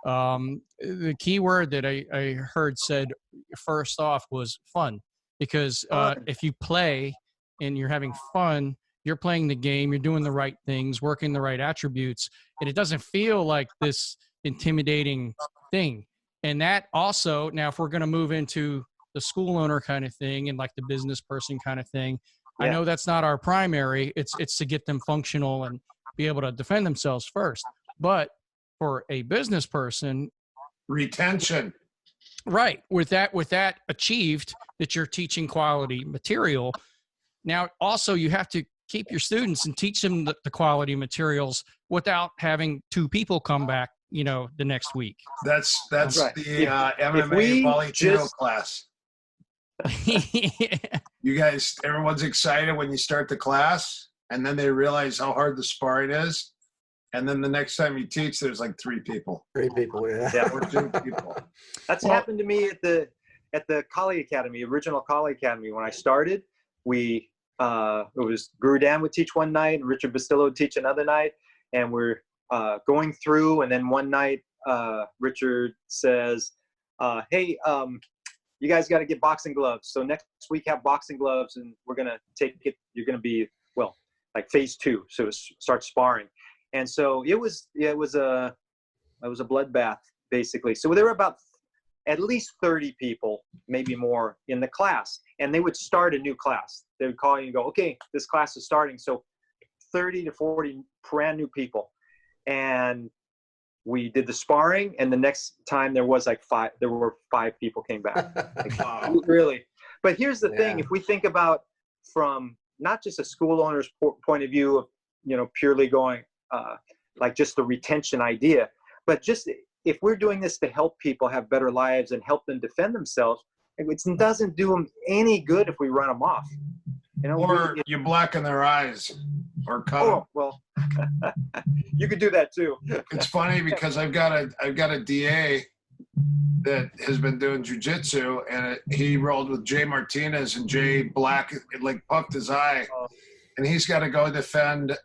the key word that I heard said first off was fun, because if you play and you're having fun, you're playing the game, you're doing the right things, working the right attributes, and it doesn't feel like this intimidating thing. And that also, now if we're going to move into the school owner kind of thing and like the business person kind of thing, I know that's not our primary. It's to get them functional and be able to defend themselves first. But for a business person, Retention. right, with that achieved, that you're teaching quality material. Now, also you have to keep your students and teach them the quality materials without having two people come back, the next week. That's right. the If MMA we Volley just- class. You guys, everyone's excited when you start the class, and then they realize how hard the sparring is. And then the next time you teach, there's like 3 people. 3 people, Or 2 people. That's happened to me at the Kali Academy, original Kali Academy. When I started, it was Guru Dan would teach one night and Richard Bastillo would teach another night. And we're going through, and then one night Richard says, hey, you guys got to get boxing gloves. So next week have boxing gloves, and we're going to take it. You're going to be, like phase 2. So start sparring. And so it was a bloodbath basically. So there were about at least 30 people, maybe more, in the class, and they would start a new class. They would call you and go, okay, this class is starting. So 30 to 40 brand new people. And we did the sparring, and the next time there were 5 people came back. Really. But here's the thing, if we think about from not just a school owner's point of view of, purely going like just the retention idea, but just if we're doing this to help people have better lives and help them defend themselves, it doesn't do them any good if we run them off. Or you blacken their eyes or cut them. Well, you could do that too. It's funny because I've got a DA that has been doing jujitsu, and he rolled with Jay Martinez, and Jay puffed his eye, and he's got to go defend.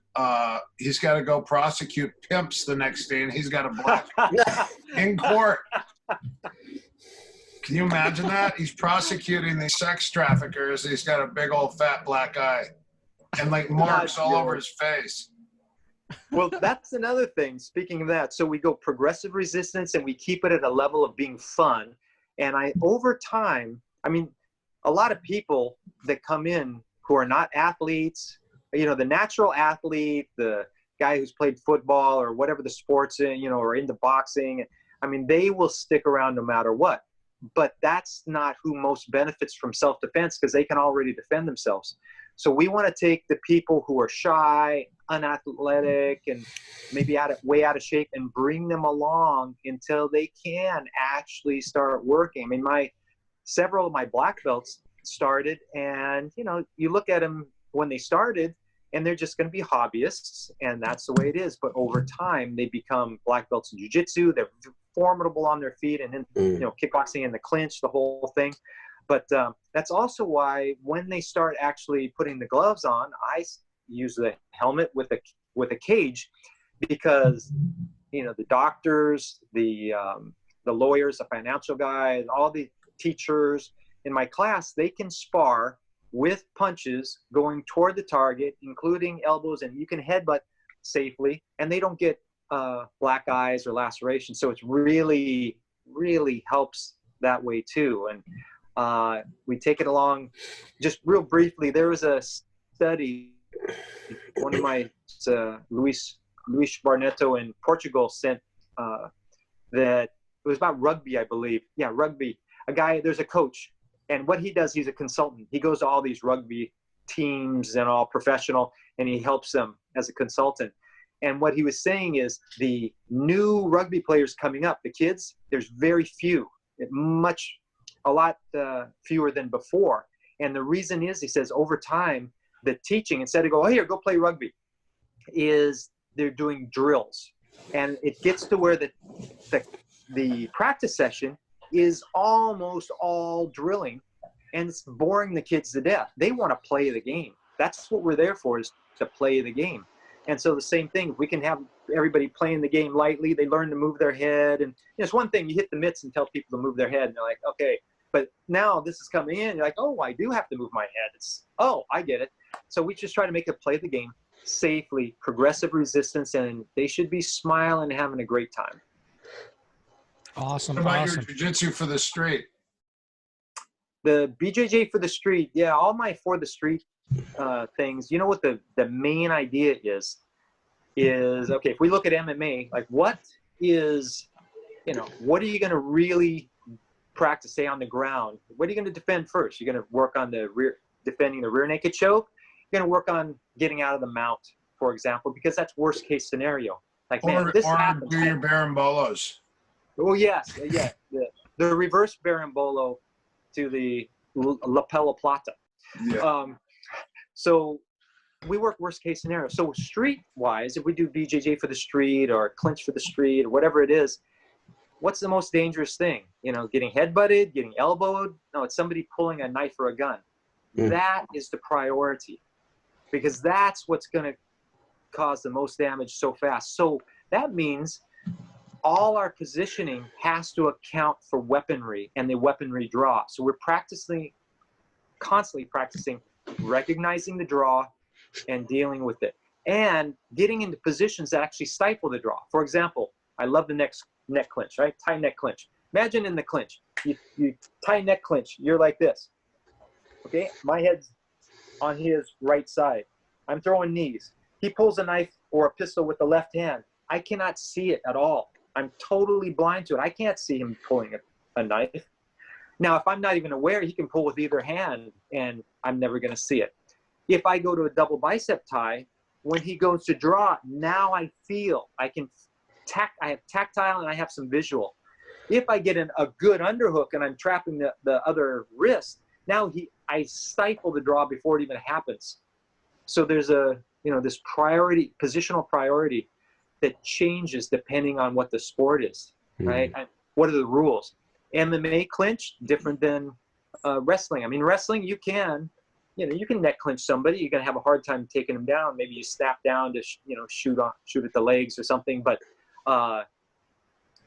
He's got to go prosecute pimps the next day, and he's got a black in court. Can you imagine that? He's prosecuting these sex traffickers. He's got a big old fat black eye and marks all over his face. Well, that's another thing. Speaking of that, so we go progressive resistance and we keep it at a level of being fun. And over time, a lot of people that come in who are not athletes, the natural athlete, the guy who's played football or whatever the sport's in, or into boxing, they will stick around no matter what. But that's not who most benefits from self-defense, because they can already defend themselves. So we want to take the people who are shy, unathletic, and maybe way out of shape, and bring them along until they can actually start working. Several of my black belts started, and you look at them when they started, and they're just going to be hobbyists, and that's the way it is. But over time, they become black belts in jiu-jitsu. They're formidable on their feet, and then kickboxing and the clinch, the whole thing. But that's also why when they start actually putting the gloves on, I use the helmet with a cage, because the doctors, the lawyers, the financial guys, all the teachers in my class, they can spar with punches going toward the target, including elbows, and you can headbutt safely, and they don't get black eyes or lacerations. So it's really really helps that way too. And we take it along. Just real briefly, there was a study, one of my Luis Barneto in Portugal sent that it was about rugby, I believe. Yeah, rugby. There's a coach, and what he does, he's a consultant. He goes to all these rugby teams and all professional, and he helps them as a consultant. And what he was saying is the new rugby players coming up, the kids, there's very few, a lot fewer than before. And the reason is, he says, over time, the teaching, instead of go, oh, here, go play rugby, is they're doing drills. And it gets to where the practice session is almost all drilling, and it's boring the kids to death. They want to play the game. That's what we're there for, is to play the game. And so the same thing, we can have everybody playing the game lightly. They learn to move their head. And it's one thing, you hit the mitts and tell people to move their head, and they're like, okay. But now this is coming in, you're like, oh, I do have to move my head. I get it. So we just try to make it play the game safely, progressive resistance, and they should be smiling and having a great time. Awesome. What about Awesome. your jiu-jitsu for the street? The BJJ for the street, yeah, all my for the street things, you know what the main idea is, okay, if we look at MMA, like what are you going to really practice, say, on the ground? What are you going to defend first? You're going to work on defending the rear naked choke. You're going to work on getting out of the mount, for example, because that's worst case scenario. Like, man, this happens. Do your Barambolos. Oh, yes. Yeah. The reverse Bolo to the Lapel Plata. Yeah. So we work worst case scenario. So street wise, if we do BJJ for the street or clinch for the street or whatever it is, what's the most dangerous thing? Getting headbutted, getting elbowed? No, it's somebody pulling a knife or a gun. That is the priority, because that's what's going to cause the most damage so fast. So that means all our positioning has to account for weaponry and the weaponry draw. So we're constantly practicing recognizing the draw and dealing with it, and getting into positions that actually stifle the draw. For example, I love the neck clinch, right? Tie neck clinch. Imagine in the clinch, you tie neck clinch, you're like this. Okay, my head's on his right side. I'm throwing knees. He pulls a knife or a pistol with the left hand. I cannot see it at all. I'm totally blind to it. I can't see him pulling a knife. Now, if I'm not even aware, he can pull with either hand, and I'm never going to see it. If I go to a double bicep tie, when he goes to draw, now I feel. I have tactile and I have some visual. If I get a good underhook and I'm trapping the other wrist, now I stifle the draw before it even happens. So there's this positional priority that changes depending on what the sport is, right? What are the rules? MMA clinch, different than wrestling. I mean, wrestling, you can neck clinch somebody. You're going to have a hard time taking them down. Maybe you snap down to, shoot at the legs or something. But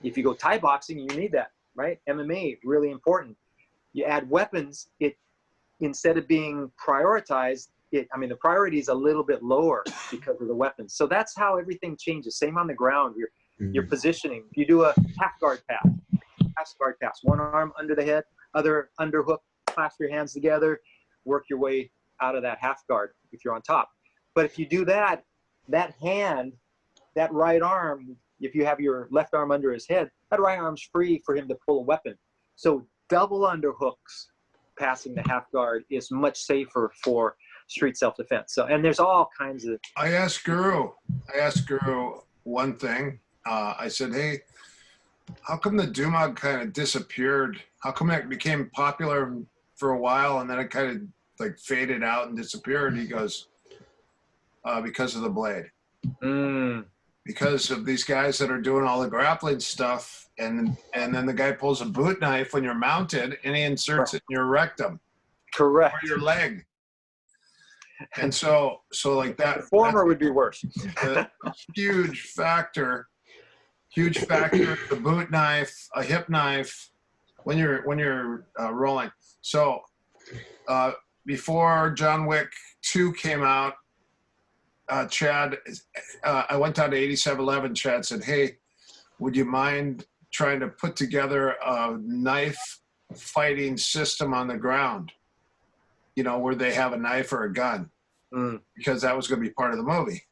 if you go Thai boxing, you need that, right? MMA, really important. You add weapons, instead of being prioritized, the priority is a little bit lower because of the weapons. So that's how everything changes. Same on the ground. Your positioning. If you do a half guard pass, one arm under the head, other underhook, clasp your hands together, work your way out of that half guard if you're on top. But if you do that hand, that right arm, if you have your left arm under his head, that right arm's free for him to pull a weapon. So double underhooks passing the half guard is much safer for street self-defense. So, and there's all kinds of. I asked Guru one thing. I said, hey, how come the Dumag kind of disappeared? How come it became popular for a while and then it kind of like faded out and disappeared? He goes, because of the blade. Because of these guys that are doing all the grappling stuff, and then the guy pulls a boot knife when you're mounted and he inserts it in your rectum. Correct. Or your leg. And so like that. The former would be worse. Huge factor, the boot knife, a hip knife, when you're rolling. So before John Wick 2 came out, Chad, I went down to 8711. Chad said, hey, would you mind trying to put together a knife fighting system on the ground, you know, where they have a knife or a gun, because that was going to be part of the movie.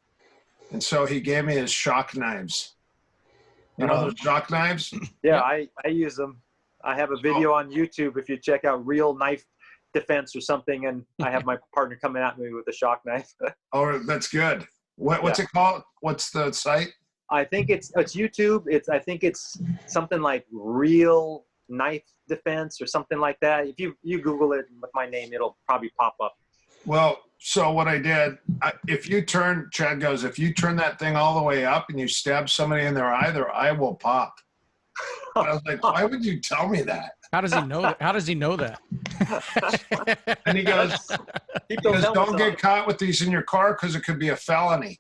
And so he gave me his shock knives. You know those shock knives? Yeah, I use them. I have a video on YouTube if you check out Real Knife Defense or something, and I have my partner coming at me with a shock knife. Oh, that's good. What's it called? What's the site? I think it's YouTube. I think it's something like Real Knife Defense or something like that. If you Google it with my name, it'll probably pop up. Well, so what I did, Chad goes, if you turn that thing all the way up and you stab somebody in their eye will pop. I was like, why would you tell me that? How does he know that? How does he know that? And he goes, don't get caught with these in your car because it could be a felony.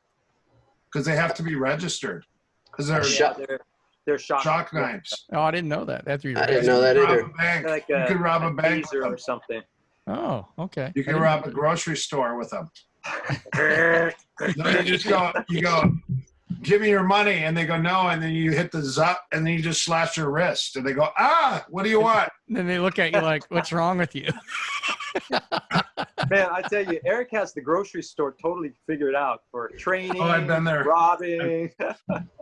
Because they have to be registered. Because they're shock knives. Oh, I didn't know that. I didn't know that either. Like you could rob a bank or something. Oh, okay. You can rob a grocery store with them. No, you just go, give me your money, and they go, no, and then you hit the zup, and then you just slash your wrist, and they go, what do you want? And then they look at you like, what's wrong with you? Man, I tell you, Erik has the grocery store totally figured out for training. Oh, I've been there. Robbing.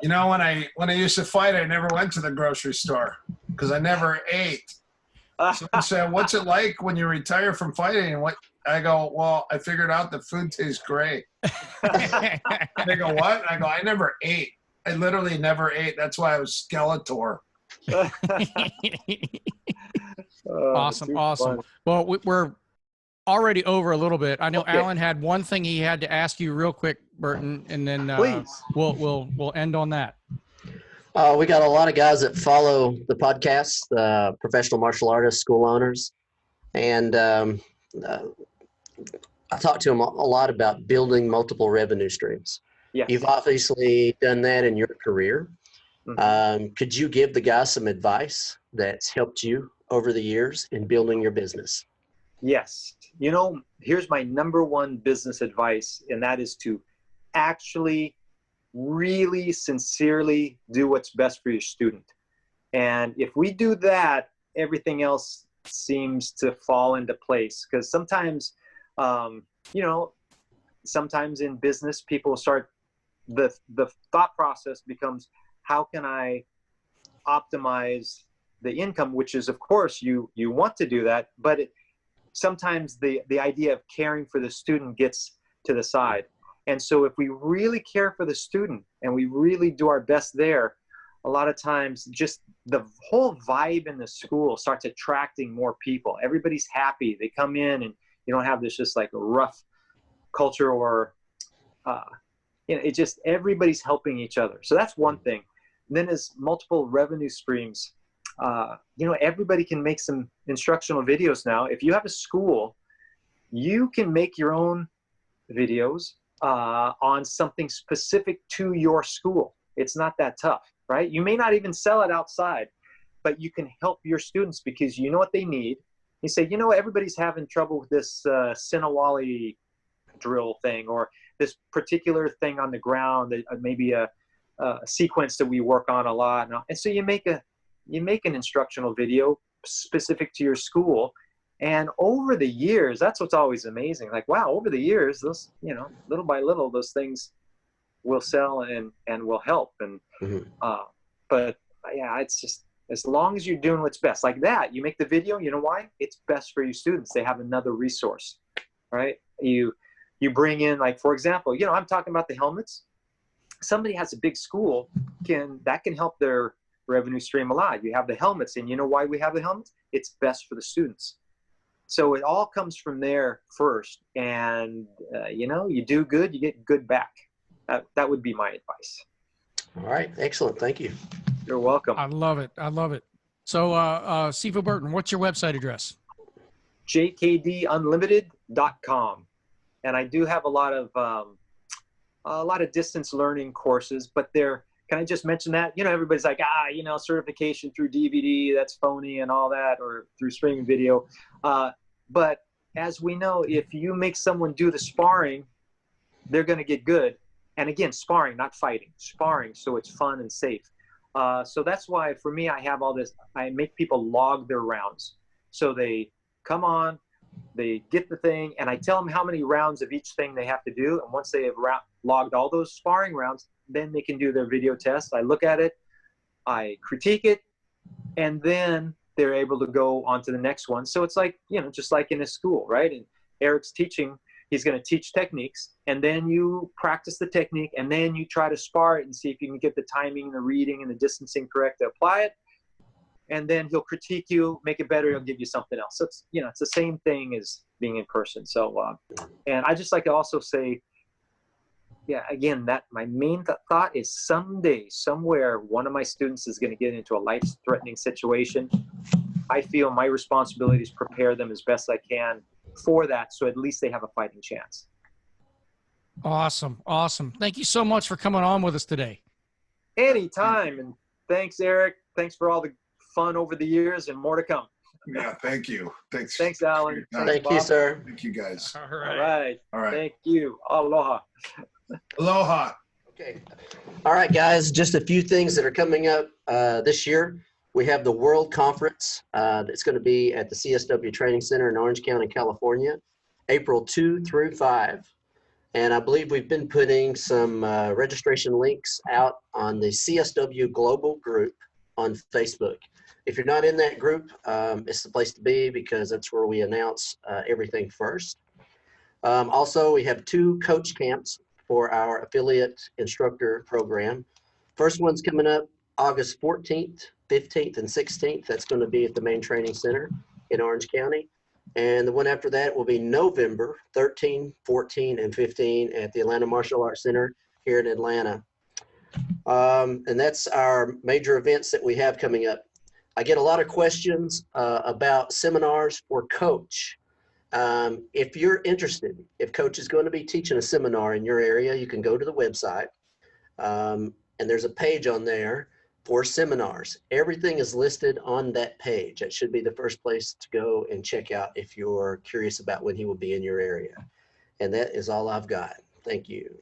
You know, when I used to fight, I never went to the grocery store because I never ate. Someone said, what's it like when you retire from fighting? And I go, well, I figured out that food tastes great. They go, what? I go, I never ate. I literally never ate. That's why I was Skeletor. Awesome. Fun. Well, we're already over a little bit. I know Alan had one thing he had to ask you real quick, Burton, and then we'll end on that. We got a lot of guys that follow the podcast, professional martial artists, school owners, and I talked to them a lot about building multiple revenue streams. Yes. You've obviously done that in your career. Mm-hmm. Could you give the guys some advice that's helped you over the years in building your business? Yes. You know, here's my number one business advice, and that is to actually really sincerely do what's best for your student. And if we do that, everything else seems to fall into place. Because sometimes, sometimes in business, people start, the thought process becomes, how can I optimize the income, which is, of course, you want to do that, but sometimes the idea of caring for the student gets to the side. And so if we really care for the student and we really do our best there, a lot of times just the whole vibe in the school starts attracting more people. Everybody's happy. They come in and you don't have this just like a rough culture or, it just, everybody's helping each other. So that's one thing. And then as multiple revenue streams, everybody can make some instructional videos now. If you have a school, you can make your own videos on something specific to your school. It's not that tough, right? You may not even sell it outside, but you can help your students because you know what they need. You say, everybody's having trouble with this Sinawali drill thing or this particular thing on the ground, maybe a sequence that we work on a lot. And so you make an instructional video specific to your school. And over the years, that's what's always amazing. Like, wow, over the years, those, little by little, those things will sell and will help. And, but yeah, it's just, as long as you're doing what's best like that, you make the video, you know why? It's best for your students. They have another resource, right? You bring in, like, for example, I'm talking about the helmets. Somebody has a big school, that can help their revenue stream a lot. You have the helmets, and you know why we have the helmets? It's best for the students. So it all comes from there first, and you do good, you get good back. That would be my advice. All right, excellent. Thank you. You're welcome. I love it. So, Sifu Burton, what's your website address? jkdunlimited.com, and I do have a lot of distance learning courses, but can I just mention that? Everybody's like, certification through DVD, that's phony and all that, or through streaming video. But as we know, if you make someone do the sparring, they're going to get good. And again, sparring, not fighting, sparring, so it's fun and safe. So that's why for me, I have all this, I make people log their rounds. So they come on, they get the thing, and I tell them how many rounds of each thing they have to do. And once they have logged all those sparring rounds, then they can do their video test. I look at it, I critique it, and then they're able to go on to the next one. So it's like, you know, just like in a school, right? And Erik's teaching, he's going to teach techniques, and then you practice the technique, and then you try to spar it and see if you can get the timing, the reading, and the distancing correct to apply it. And then he'll critique you, make it better, he'll give you something else. So it's, you know, it's the same thing as being in person. So, and I just like to also say, yeah, again, that my main thought is someday, somewhere, one of my students is going to get into a life-threatening situation. I feel my responsibility is prepare them as best I can for that, so at least they have a fighting chance. Awesome. Awesome. Thank you so much for coming on with us today. Anytime. And thanks, Erik. Thanks for all the fun over the years, and more to come. Yeah, thank you. Thanks. Thanks, Alan. Thank you, sir. Thank you, guys. All All right. All right. Thank you. Aloha. Aloha. Okay. All right, guys, just a few things that are coming up this year. We have the World Conference. It's going to be at the CSW Training Center in Orange County, California, April 2 through 5. And I believe we've been putting some registration links out on the CSW Global group on Facebook. If you're not in that group, it's the place to be because that's where we announce everything first. Also, we have 2 coach camps for our affiliate instructor program. First one's coming up August 14th, 15th, and 16th. That's going to be at the main training center in Orange County. And the one after that will be November 13, 14, and 15 at the Atlanta Martial Arts Center here in Atlanta. And that's our major events that we have coming up. I get a lot of questions about seminars for coach. If you're interested, if coach is going to be teaching a seminar in your area, you can go to the website and there's a page on there for seminars. Everything is listed on that page. That should be the first place to go and check out if you're curious about when he will be in your area. And that is all I've got. Thank you.